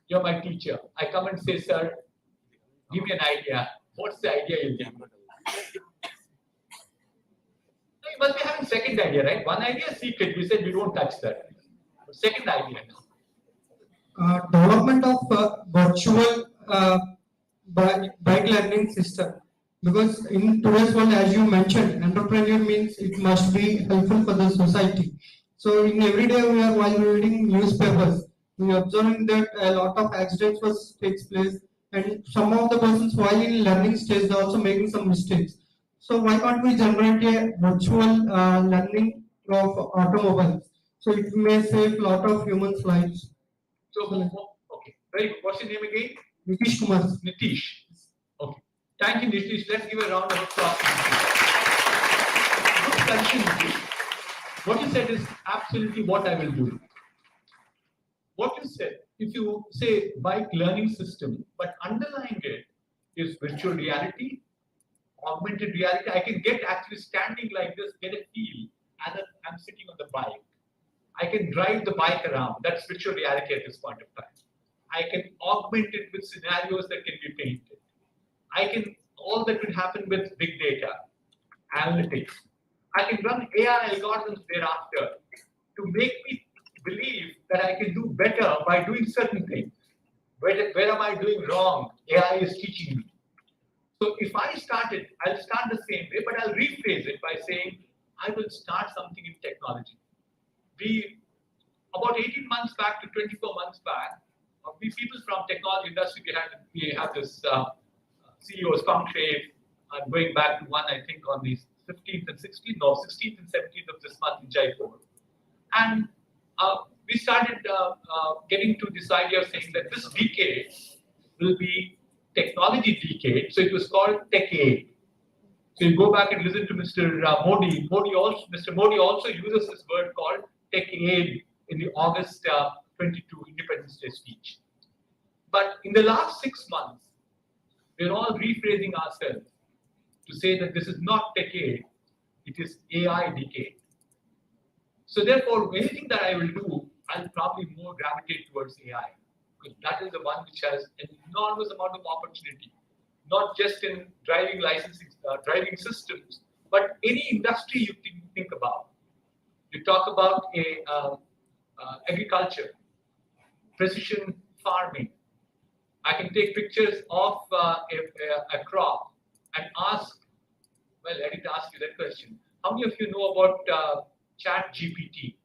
You're my teacher. I come and say, sir, give me an idea. What's the idea you give me? So you must be having second idea, right? One idea is secret. We said we don't touch that. Second idea now. Development of virtual bike learning system, because in today's world, as you mentioned, entrepreneur means it must be helpful for the society. So in every day while reading newspapers, we are observing that a lot of accidents takes place, and some of the persons while in learning stage they are also making some mistakes. So why can't we generate a virtual learning of automobiles? So it may save a lot of humans' lives. So, okay. Very good. What's your name again? Nitish Kumar. Nitish. Okay. Thank you, Nitish. Let's give a round of applause. Good suggestion, Nitish. What you said is absolutely what I will do. What you said, if you say bike learning system, but underlying it is virtual reality, augmented reality, I can get actually standing like this, get a feel as I'm sitting on the bike. I can drive the bike around. That's virtual reality at this point of time. I can augment it with scenarios that can be painted. All that will happen with big data, analytics. I can run AI algorithms thereafter to make me believe that I can do better by doing certain things. Where am I doing wrong? AI is teaching me. So if I start it, I'll start the same way, but I'll rephrase it by saying, I will start something in technology. About 18 months back to 24 months back, we people from technology industry, we have this CEO's conclave, going back to one, I think, on the 16th and 17th of this month in Jaipur. And we started getting to this idea of saying that this decade will be technology decade. So it was called Tech Aid. So you go back and listen to Mr. Modi. Mr. Modi also uses this word called Tech Aid in the August 22 Independence Day speech. But in the last 6 months, we're all rephrasing ourselves to say that this is not Tech Aid, it is AI decade. So therefore, anything that I will do, I'll probably more gravitate towards AI, because that is the one which has an enormous amount of opportunity. not just in driving licensing, driving systems, but any industry you think about. You talk about agriculture, precision farming. I can take pictures of a crop and ask, well, I didn't ask you that question. How many of you know about Chat GPT?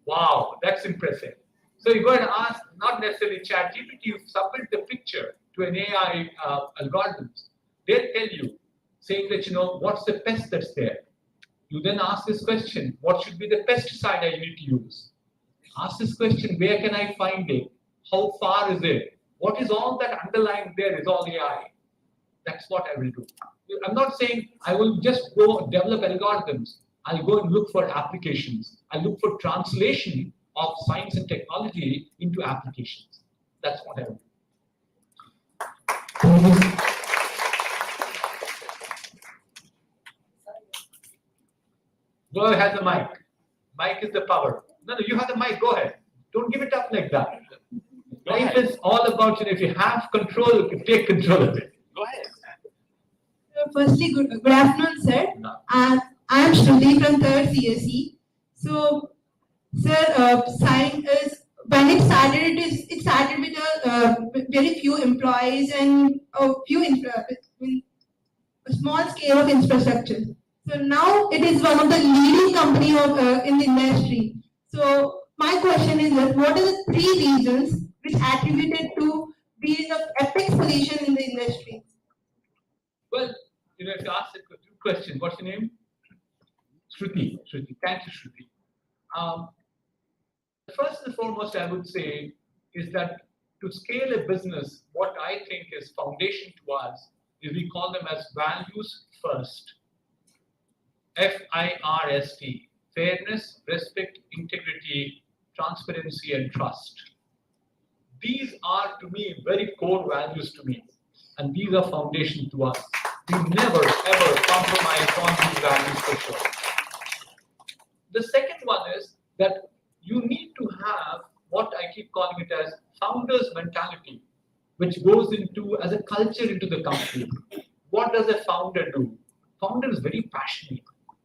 Wow, that's impressive. So you go and ask, not necessarily Chat GPT, you submit the picture to an AI algorithms. They'll tell you, saying that, what's the pest that's there? You then ask this question, what should be the pesticide I need to use? Ask this question, where can I find it? How far is it? What is all that underlying there is all AI. That's what I will do. I'm not saying I will just go develop algorithms. I'll go and look for applications. I'll look for translation of science and technology into applications. That's what I will do. Go ahead, have the mic. Mic is the power. No, you have the mic. Go ahead. Don't give it up like that. Life is all about, if you have control, you take control of it. Go ahead. Firstly, good afternoon, sir. I am Shruti from 3rd CSE. So, sir, Sign is when it started. It started with very few employees and a few a small scale of infrastructure. So now it is one of the leading company of in the industry. So my question is that what are the 3 reasons which attributed to being an epic solution in the industry? Well, if you ask a question, what's your name? Shruti. Shruti. Thank you, Shruti. First and foremost, I would say is that to scale a business, what I think is foundation to us is we call them as values first. FIRST. Fairness, respect, integrity, transparency, and trust. These are, to me, very core values to me. And these are foundation to us. We never, ever compromise on these values for sure. The second one is that you need to have what I keep calling it as founder's mentality, which goes into as a culture into the company. What does a founder do? Founder is very passionate.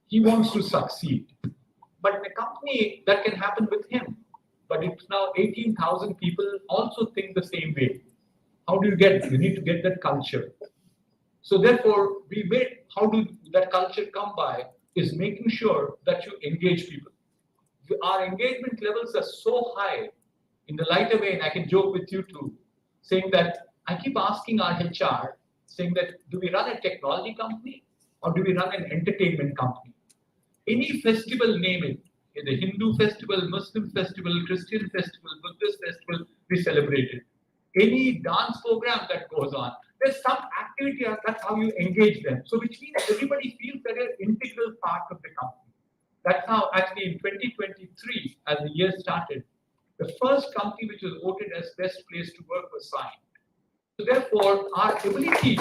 He wants to succeed. But in a company, that can happen with him. But it's now 18,000 people also think the same way. How do you get? You need to get that culture. So therefore, how do that culture come by is making sure that you engage people. Our engagement levels are so high in the lighter vein, I can joke with you too, saying that I keep asking our HR, saying that do we run a technology company or do we run an entertainment company? Any festival, name it, the Hindu festival, Muslim festival, Christian festival, Buddhist festival, we celebrate it. Any dance program that goes on, there's some activity, that's how you engage them. So which means everybody feels that they're an integral part of the company. That's how actually in 2023, as the year started, the first company which was voted as best place to work was signed. So therefore, our ability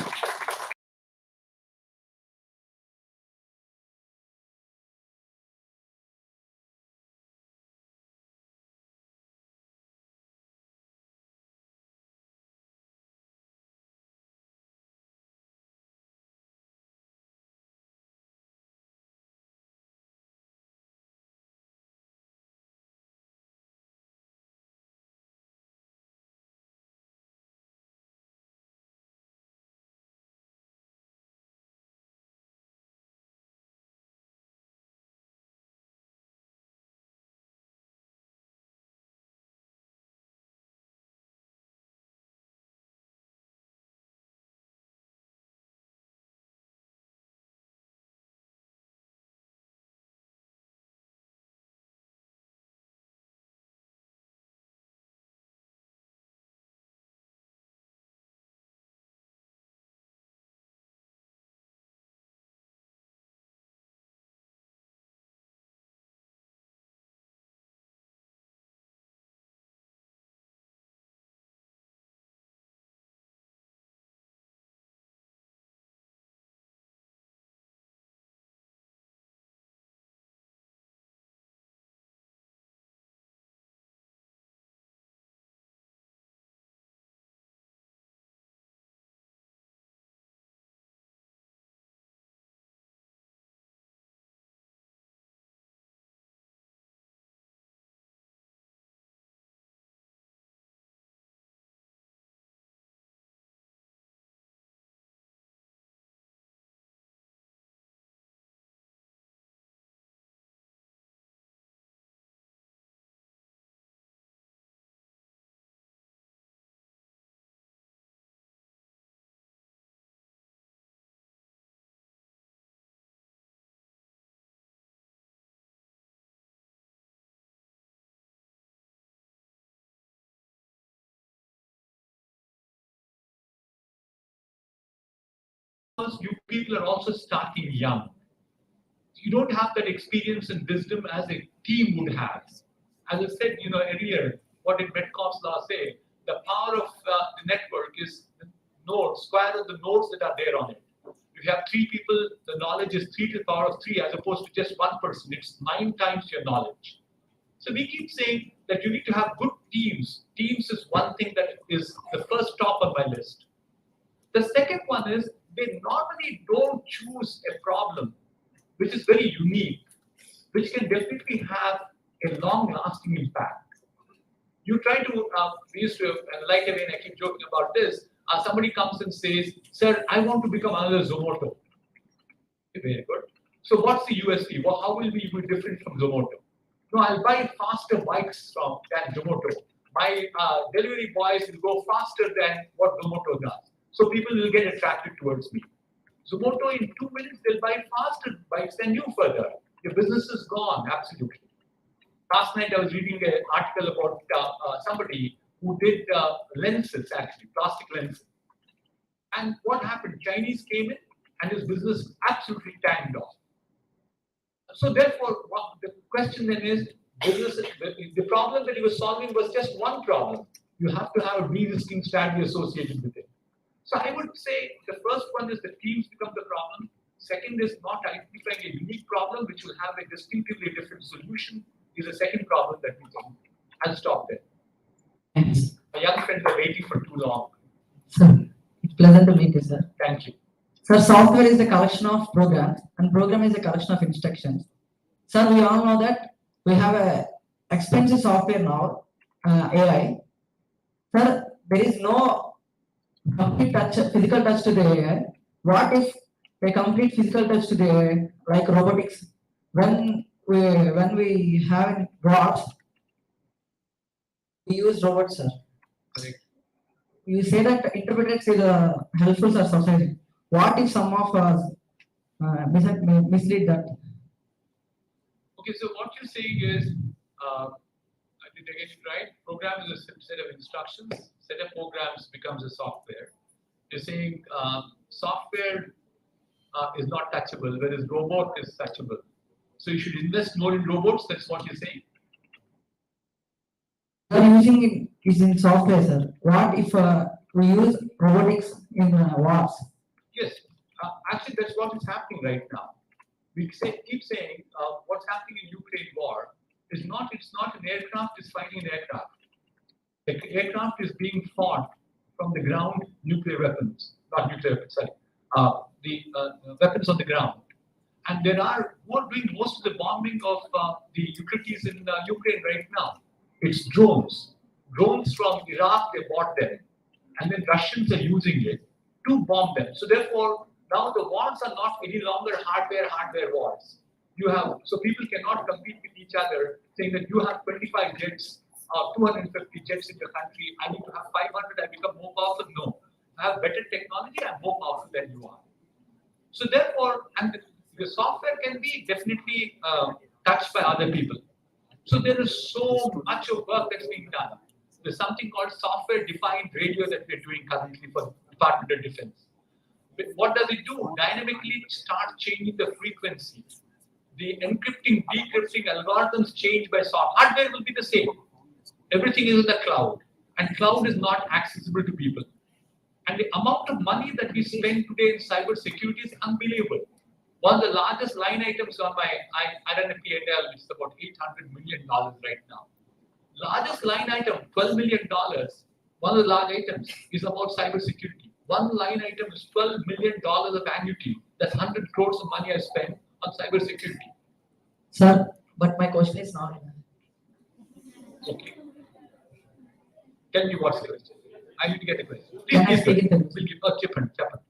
because you people are also starting young. You don't have that experience and wisdom as a team would have. As I said, earlier, what did Metcalfe's law say? The power of the network is the nodes, square of the nodes that are there on it. If you have 3 people, the knowledge is 3 to the power of 3 as opposed to just 1 person. It's 9 times your knowledge. So we keep saying that you need to have good teams. Teams is one thing that is the first top on my list. The second one is they normally don't choose a problem which is very unique, which can definitely have a long-lasting impact. You try to, we used to, like when I keep joking about this, somebody comes and says, sir, I want to become another Zomato. Very good. So what's the USP? Well, how will we be different from Zomato? No, I'll buy faster bikes than Zomato. My delivery boys will go faster than what Zomato does. So people will get attracted towards me. Zomato in 2 minutes, they'll buy faster bikes than you further. Your business is gone, absolutely. Last night I was reading an article about somebody who did lenses, actually, plastic lenses. And what happened? Chinese came in and his business absolutely tanked off. So therefore, the question then is, the problem that he was solving was just one problem. You have to have a de-risking strategy associated with it. So I would say the first one is the teams become the problem. Second is not identifying a unique problem which will have a distinctively different solution is the second problem that we can. I'll stop there. Thanks. My young friends are waiting for too long. Sir, it's pleasant to meet you, sir. Thank you. Sir, software is a collection of programs and program is a collection of instructions. Sir, we all know that we have a expensive software now, AI. Sir, there is no complete touch, physical touch to the AI. What if a complete physical touch to the AI, like robotics? When we have robots, we use robots, sir. Correct. You say that interpreters is helpful for society. What if some of us mislead that? Okay, so what you're saying is, did I get it right? Program is a set of instructions. Set of programs becomes a software. You're saying software is not touchable, whereas robot is touchable. So you should invest more in robots. That's what you're saying. We are using it is in software, sir. What if we use robotics in wars? Yes, actually that's what is happening right now. We keep saying what's happening in Ukraine war is not. It's not an aircraft is fighting an aircraft. The aircraft is being fought from the ground. Nuclear weapons, not nuclear weapons. Sorry, the weapons on the ground. And there are who are doing most of the bombing of the utilities in Ukraine right now. It's drones. Drones from Iraq, they bought them. And then Russians are using it to bomb them. So therefore, now the wars are not any longer hardware wars. You have, so people cannot compete with each other saying that you have 25 jets, 250 jets in your country. I need to have 500, I become more powerful. No, I have better technology, I'm more powerful than you are. So therefore, and the software can be definitely touched by other people. So there is so much of work that's being done. There's something called software-defined radio that we're doing currently for Department of Defense. But what does it do? Dynamically start changing the frequency. The encrypting, decrypting algorithms change by software. Hardware will be the same. Everything is in the cloud, and cloud is not accessible to people. And the amount of money that we spend today in cyber security is unbelievable. One of the largest line items on my I run a P&L, which is about $800 million right now. Largest line item, $12 million. One of the large items is about cyber security. One line item is $12 million of annuity. That's 100 crores of money I spend on cyber security. Sir, but my question is not. Okay. Tell me what's the question. I need to get the question. Can I speak in Telugu? We'll give చెప్పండి.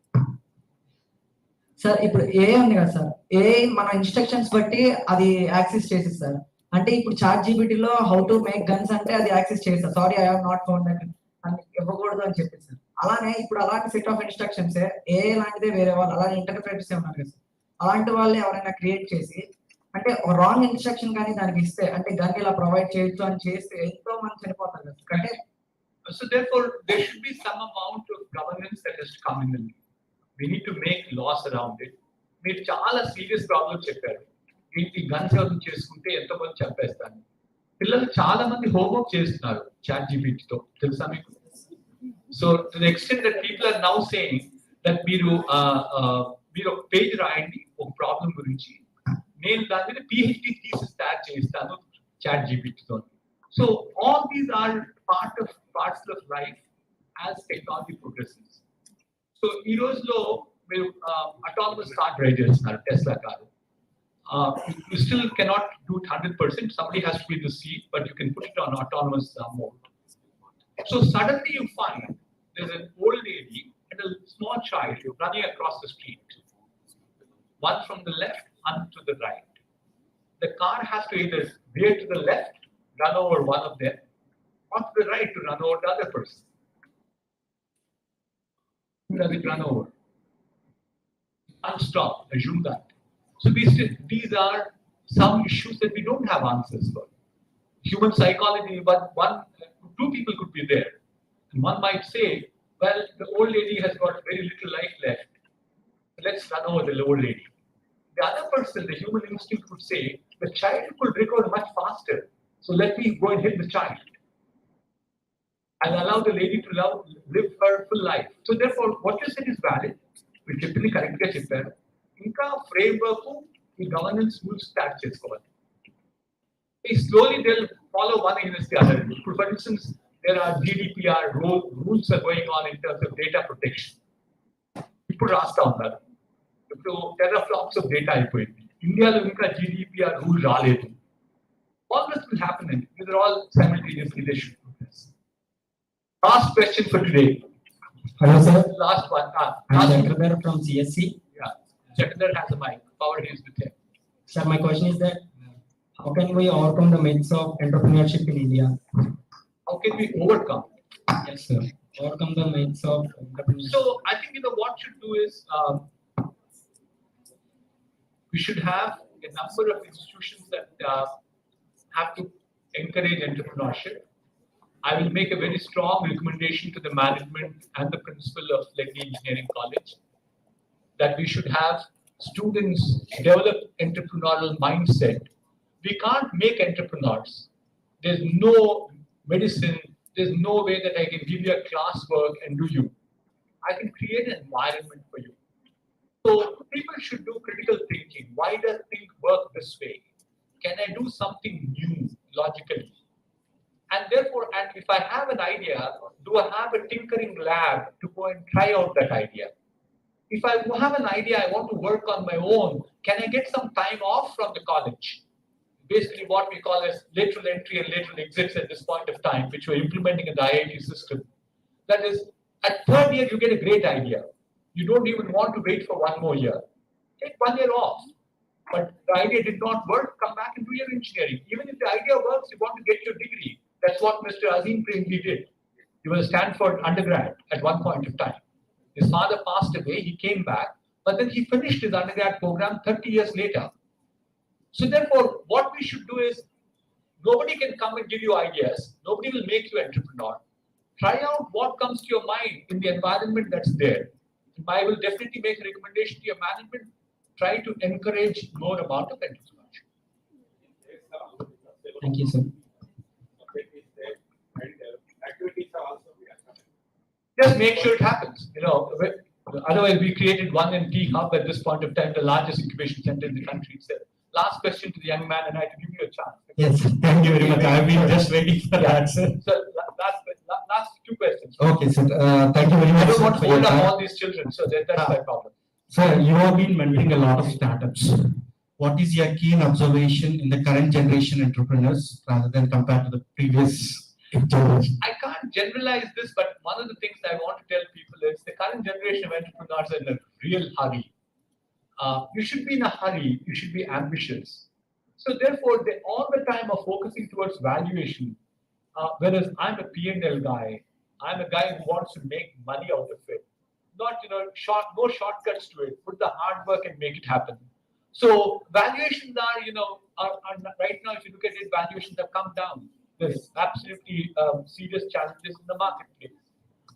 Sir ఇప్పుడు ఏ ఉంది కదా sir ఏ మన instructions బట్టి అది access చేసేది sir అంటే ఇప్పుడు చాట్ జీపీటీలో హౌ టు మేక్ గన్స్ అంటే అది యాక్సెస్ చేస్తారు sorry I have not found that అని ఇవ్వకూడదు అని చెప్పేసి సార్ అలానే ఇప్పుడు అలాంటి సెట్ ఆఫ్ ఇన్స్ట్రక్షన్స్ ఏ లాంటిదే వేరే వాళ్ళు అలానే ఇంటర్ప్రెటర్స్ ఉన్నారు కదా సార్ అలాంటి వాళ్ళు ఎవరైనా క్రియేట్ చేసి అంటే ఒక రాంగ్ ఇన్స్ట్రక్షన్ కానీ దానికి ఇస్తే అంటే గన్ ఇలా ప్రొవైడ్ చేయొచ్చు అని చేస్తే ఎంతో మంది చనిపోతారు కదా అంటే So therefore, there should be some amount of governance that has to come in the lead. We need to make laws around it. మీరు చాలా సీరియస్ ప్రాబ్లమ్ చెప్పారు. ఈ గన్స్ ఎవరిని చేసుకుంటే ఎంతమంది చంపేస్తాను. పిల్లలు చాలా మంది హోంవర్క్ చేస్తున్నారు చాట్ జీపీటీతో, తెలుసా మీకు? So to the extent that people are now saying that మీరు ఒక పేజ్ రాయండి ఒక ప్రాబ్లం గురించి, నేను దాని మీద పిహెచ్డి థీసిస్ తయారు చేయిస్తాను చాట్ జీపీటీతో. So all these are parts of life as technology progresses. So ఈ రోజులో మీరు autonomous car drive చేస్తున్నారు, Tesla car. You still cannot do it 100%. Somebody has to be in the seat, but you can put it on autonomous mode. So suddenly you find there's an old lady and a small child running across the street. One from the left, one to the right. The car has to either veer to the left, run over one of them, or to the right to run over the other person. Who does it run over? Unstop. Assume that. So these are some issues that we don't have answers for. Human psychology, but two people could be there. And one might say, well, the old lady has got very little life left. Let's run over the old lady. The other person, the human instinct would say, the child could recover much faster. So let me go and hit the child. I'll allow the lady to live her full life. So therefore, what you said is valid. We typically correctly చెప్పారు. ఇంకా framework e governance rules start చేసుకోవాలి. Slowly they'll follow one against the other. For instance, there are GDPR rules are going on in terms of data protection. ఇప్పుడు రాస్తా ఉన్నారు. ఇప్పుడు teraflops of data అయిపోయింది. ఇండియాలో ఇంకా GDPR రూల్ రాలేదు. All this will happen, and these are all simultaneously they should do this. Last question for today. Hello, sir. Last one. I'm Entrepreneur from CSC. Yeah. Secretary has a mic. Power is with him. Sir, my question is that how can we overcome the myths of entrepreneurship in India? How can we overcome? Yes, sir. Overcome the myths of entrepreneurship. So I think what should do is we should have a number of institutions that have to encourage entrepreneurship. I will make a very strong recommendation to the management and the principal of Lendi Engineering College that we should have students develop entrepreneurial mindset. We can't make entrepreneurs. There's no medicine. There's no way that I can give you a classwork and do you. I can create an environment for you. So people should do critical thinking. Why does think work this way? Can I do something new logically? And therefore, and if I have an idea, do I have a tinkering lab to go and try out that idea? If I have an idea, I want to work on my own, can I get some time off from the college? Basically what we call as lateral entry and lateral exits at this point of time, which we're implementing in the IIT system. That is, at third year, you get a great idea. You don't even want to wait for one more year. Take 1 year off. But the idea did not work, come back and do your engineering. Even if the idea works, you want to get your degree. That's what Mr. Azim Premji did. He was a Stanford undergrad at one point of time. His father passed away, he came back, but then he finished his undergrad program 30 years later. So therefore, what we should do is, nobody can come and give you ideas. Nobody will make you an entrepreneur. Try out what comes to your mind in the environment that's there. I will definitely make a recommendation to your management. Try to encourage more amount of entrepreneurship. Thank you, sir. Activities are also we are coming. Just make sure it happens. Otherwise we created one in T Hub at this point of time, the largest incubation center in the country itself. Last question to the young man, and I to give you a chance. Yes, thank you very much. I've been just waiting for that, sir. So last two questions. Okay, sir. Thank you very I much. don't want to for your hold up time. all these children, so that's my problem. Sir, you have been mentoring a lot of startups. What is your keen observation in the current generation entrepreneurs rather than compared to the previous generation? I can't generalize this, but one of the things I want to tell people is the current generation of entrepreneurs are in a real hurry. You should be in a hurry, you should be ambitious. So therefore, they all the time are focusing towards valuation. Whereas I'm a P&L guy, I'm a guy who wants to make money out of it. Not, no shortcuts to it. Put the hard work and make it happen. So valuations are, are right now, if you look at it, valuations have come down. There's absolutely serious challenges in the marketplace.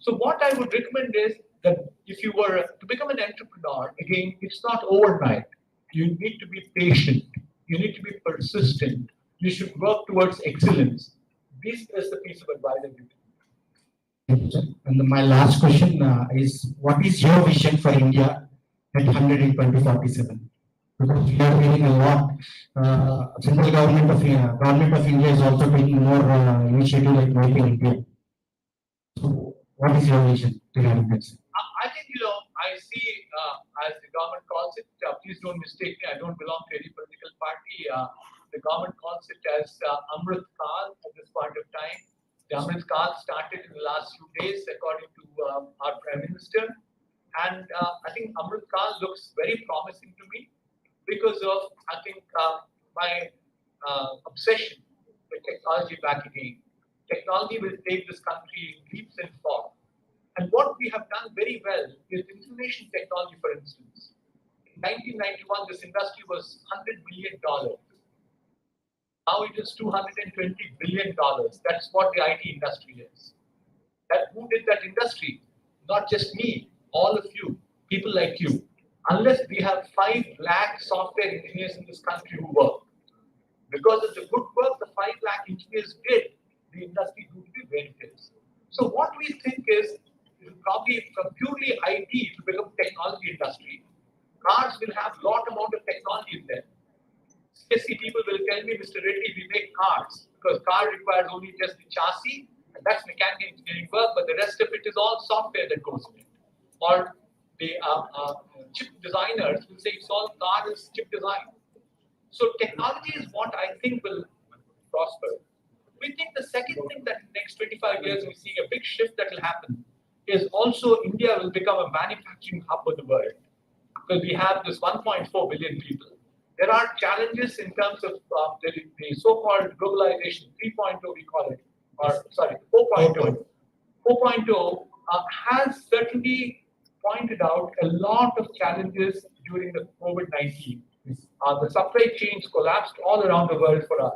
So what I would recommend is that if you were to become an entrepreneur, again, it's not overnight. You need to be patient. You need to be persistent. You should work towards excellence. This is the piece of advice I give. And my last question is, what is your vision for India at 100 in 2047? Because we are hearing a lot. Central government of India is also taking more initiative like Make in India. So, what is your vision regarding this? I think, I see, as the government calls it, please don't mistake me, I don't belong to any political party. The government calls it as Amrit Kal at this point of time. The Amrit Kal started in the last few days, according to our Prime Minister. And I think Amrit Kal looks very promising to me because of, I think, my obsession with technology back again. Technology will take this country leaps and falls. And what we have done very well is information technology, for instance. In 1991, this industry was $100 million. Now it is $220 billion. That's what the IT industry is. Who did that industry? Not just me, all of you, people like you. Unless we have 5 lakh software engineers in this country who work. Because of the good work the 5 lakh engineers did, the industry would be where it is. So what we think is, probably from purely IT to become technology industry, cars will have lot amount of technology in them. CSC people will tell me, Mr. Reddy, we make cars because car requires only just the chassis, and that's mechanical engineering work, but the rest of it is all software that goes in it. Or the chip designers will say it's all car is chip design. So technology is what I think will prosper. We think the second thing that in the next 25 years we see a big shift that will happen is also India will become a manufacturing hub of the world. Because we have this 1.4 billion people. There are challenges in terms of the so-called globalization, 3.0 we call it, or sorry, 4.0. 4.0 has certainly pointed out a lot of challenges during the COVID-19. The supply chains collapsed all around the world for us.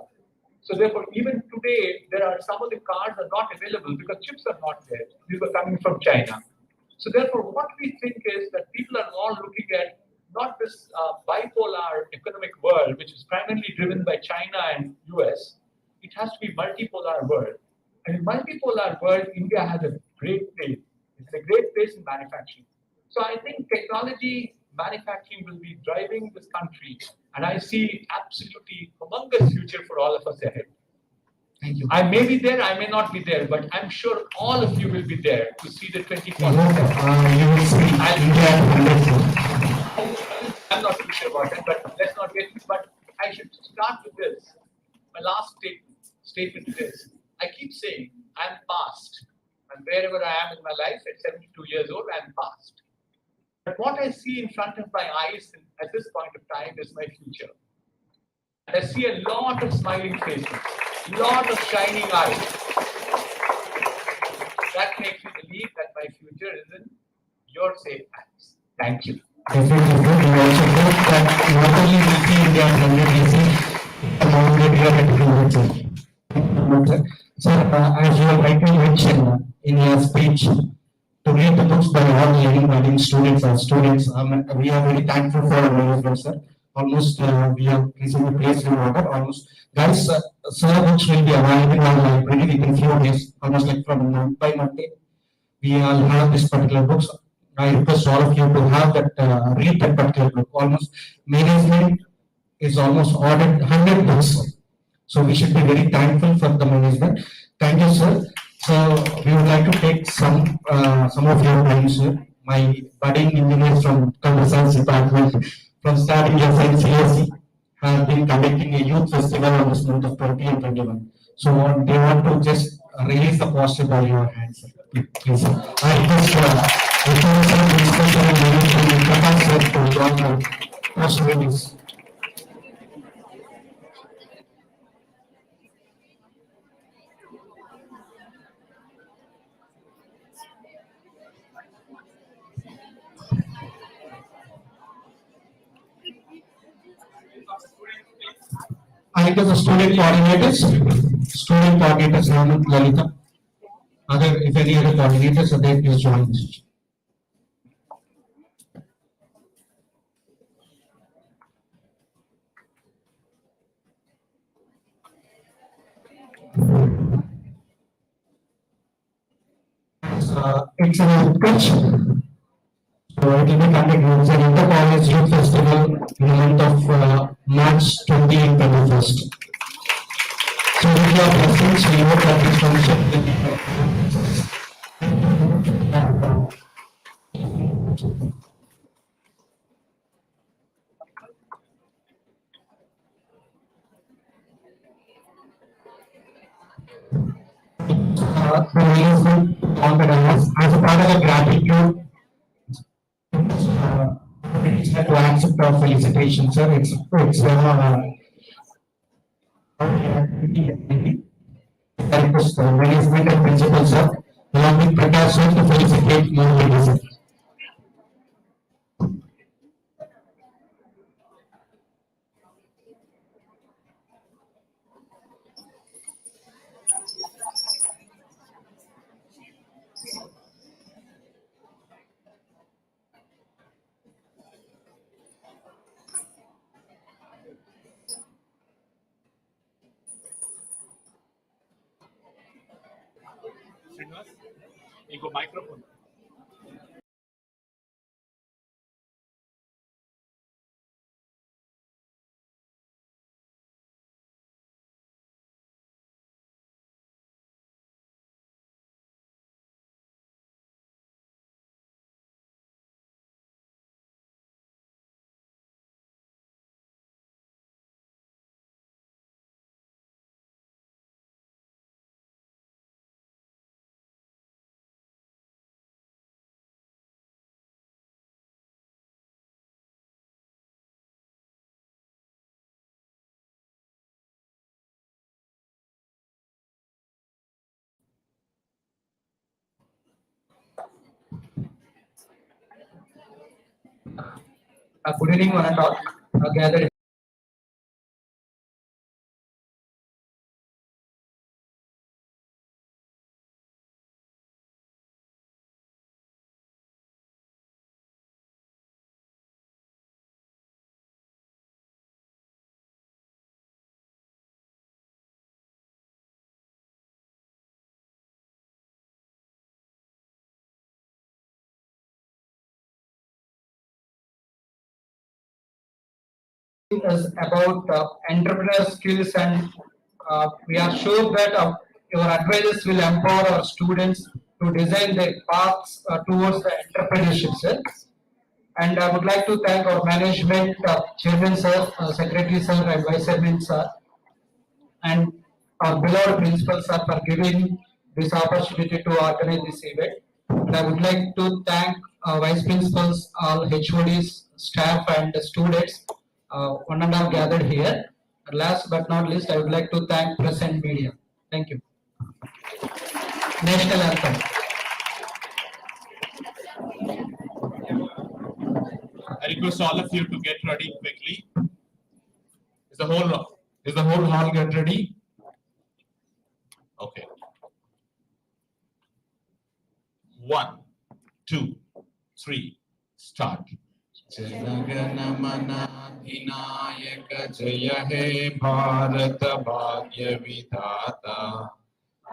So therefore, even today, there are some of the cars are not available because chips are not there. These are coming from China. So therefore, what we think is that people are all looking at not this bipolar economic world, which is primarily driven by China and US. It has to be multipolar world. And in multipolar world, India has a great place. It's a great place in manufacturing. So I think technology manufacturing will be driving this country. And I see absolutely humongous future for all of us ahead. Thank you. I may be there, I may not be there, but I'm sure all of you will be there to see the 24. You will see India. I'm not too sure about that, but let's not get it. But I should start with this. My last statement is this. I keep saying I'm past. And wherever I am in my life at 72 years old, I'm past. But what I see in front of my eyes at this point of time is my future. And I see a lot of smiling faces, a lot of shining eyes. That makes me believe that my future is in your safe hands. Thank you. Definitely good. We also hope that not only we see India and we see the Sir, as you have rightly mentioned in your speech, to read the books by all leading students or students, we are very thankful for our sir. Almost we have recently placed in order. Almost, guys, sir books will be available in our library within few days. Almost like from by Monday, we all have this particular books. I request all of you to have that, read that particular book. Almost management is almost ordered 100 books. So we should be very thankful for the management. Thank you, sir. So we would like to take some of your time, sir. My budding engineers from Computer Science Department, from starting your science CSC, have been conducting a youth festival on this month of 20 and 21. So they want to just release the poster by your hands, sir. Please, sir. I request I request the student coordinators, Lalita. If any other coordinators are there, please join us. It's an outreach. So it will be conducted as an inter-college youth festival in the month of March 20 and 21st. So with your blessings, we hope that this function will be as a part of the gratitude to accept our felicitation, sir. It's request management and principal, sir, along with Prakash, sir, to felicitate Mohan, sir. Srinivas, you go microphone. Good evening, one and all. Gathered. Is about entrepreneur skills, and we are sure that your advisors will empower our students to design their paths towards the entrepreneurship, sir. And I would like to thank our management, chairman sir, secretary sir, and vice chairman sir, and our beloved principal sir for giving this opportunity to organize this event. And I would like to thank vice principals, all HODs, staff, and students, one and all gathered here. And last but not least, I would like to thank press and media. Thank you. National anthem. I request all of you to get ready quickly. Is the whole hall get ready? Okay. 1, 2, 3, start. Jana Gana Mana अधिनायक जय हे भारत भाग्य विधाता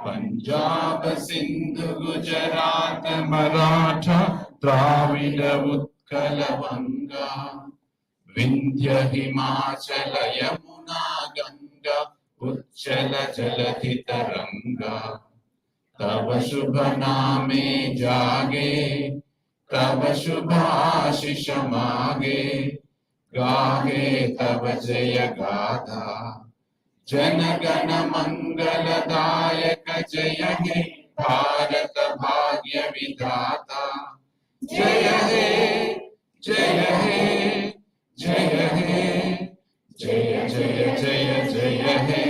पंजाब सिंधु गुजरात मराठा द्राविड उत्कल गंगा विंध्य हिमाचल यमुना गंगा उच्चल जलधि तरंगा तव शुभ नामे जागे तव शुभ आशीष मागे गाहे तव जय गाथा जन गण मंगलदायक जय हे भारत भाग्य विधाता जय हे जय हे जय हे जय जय जय जय हे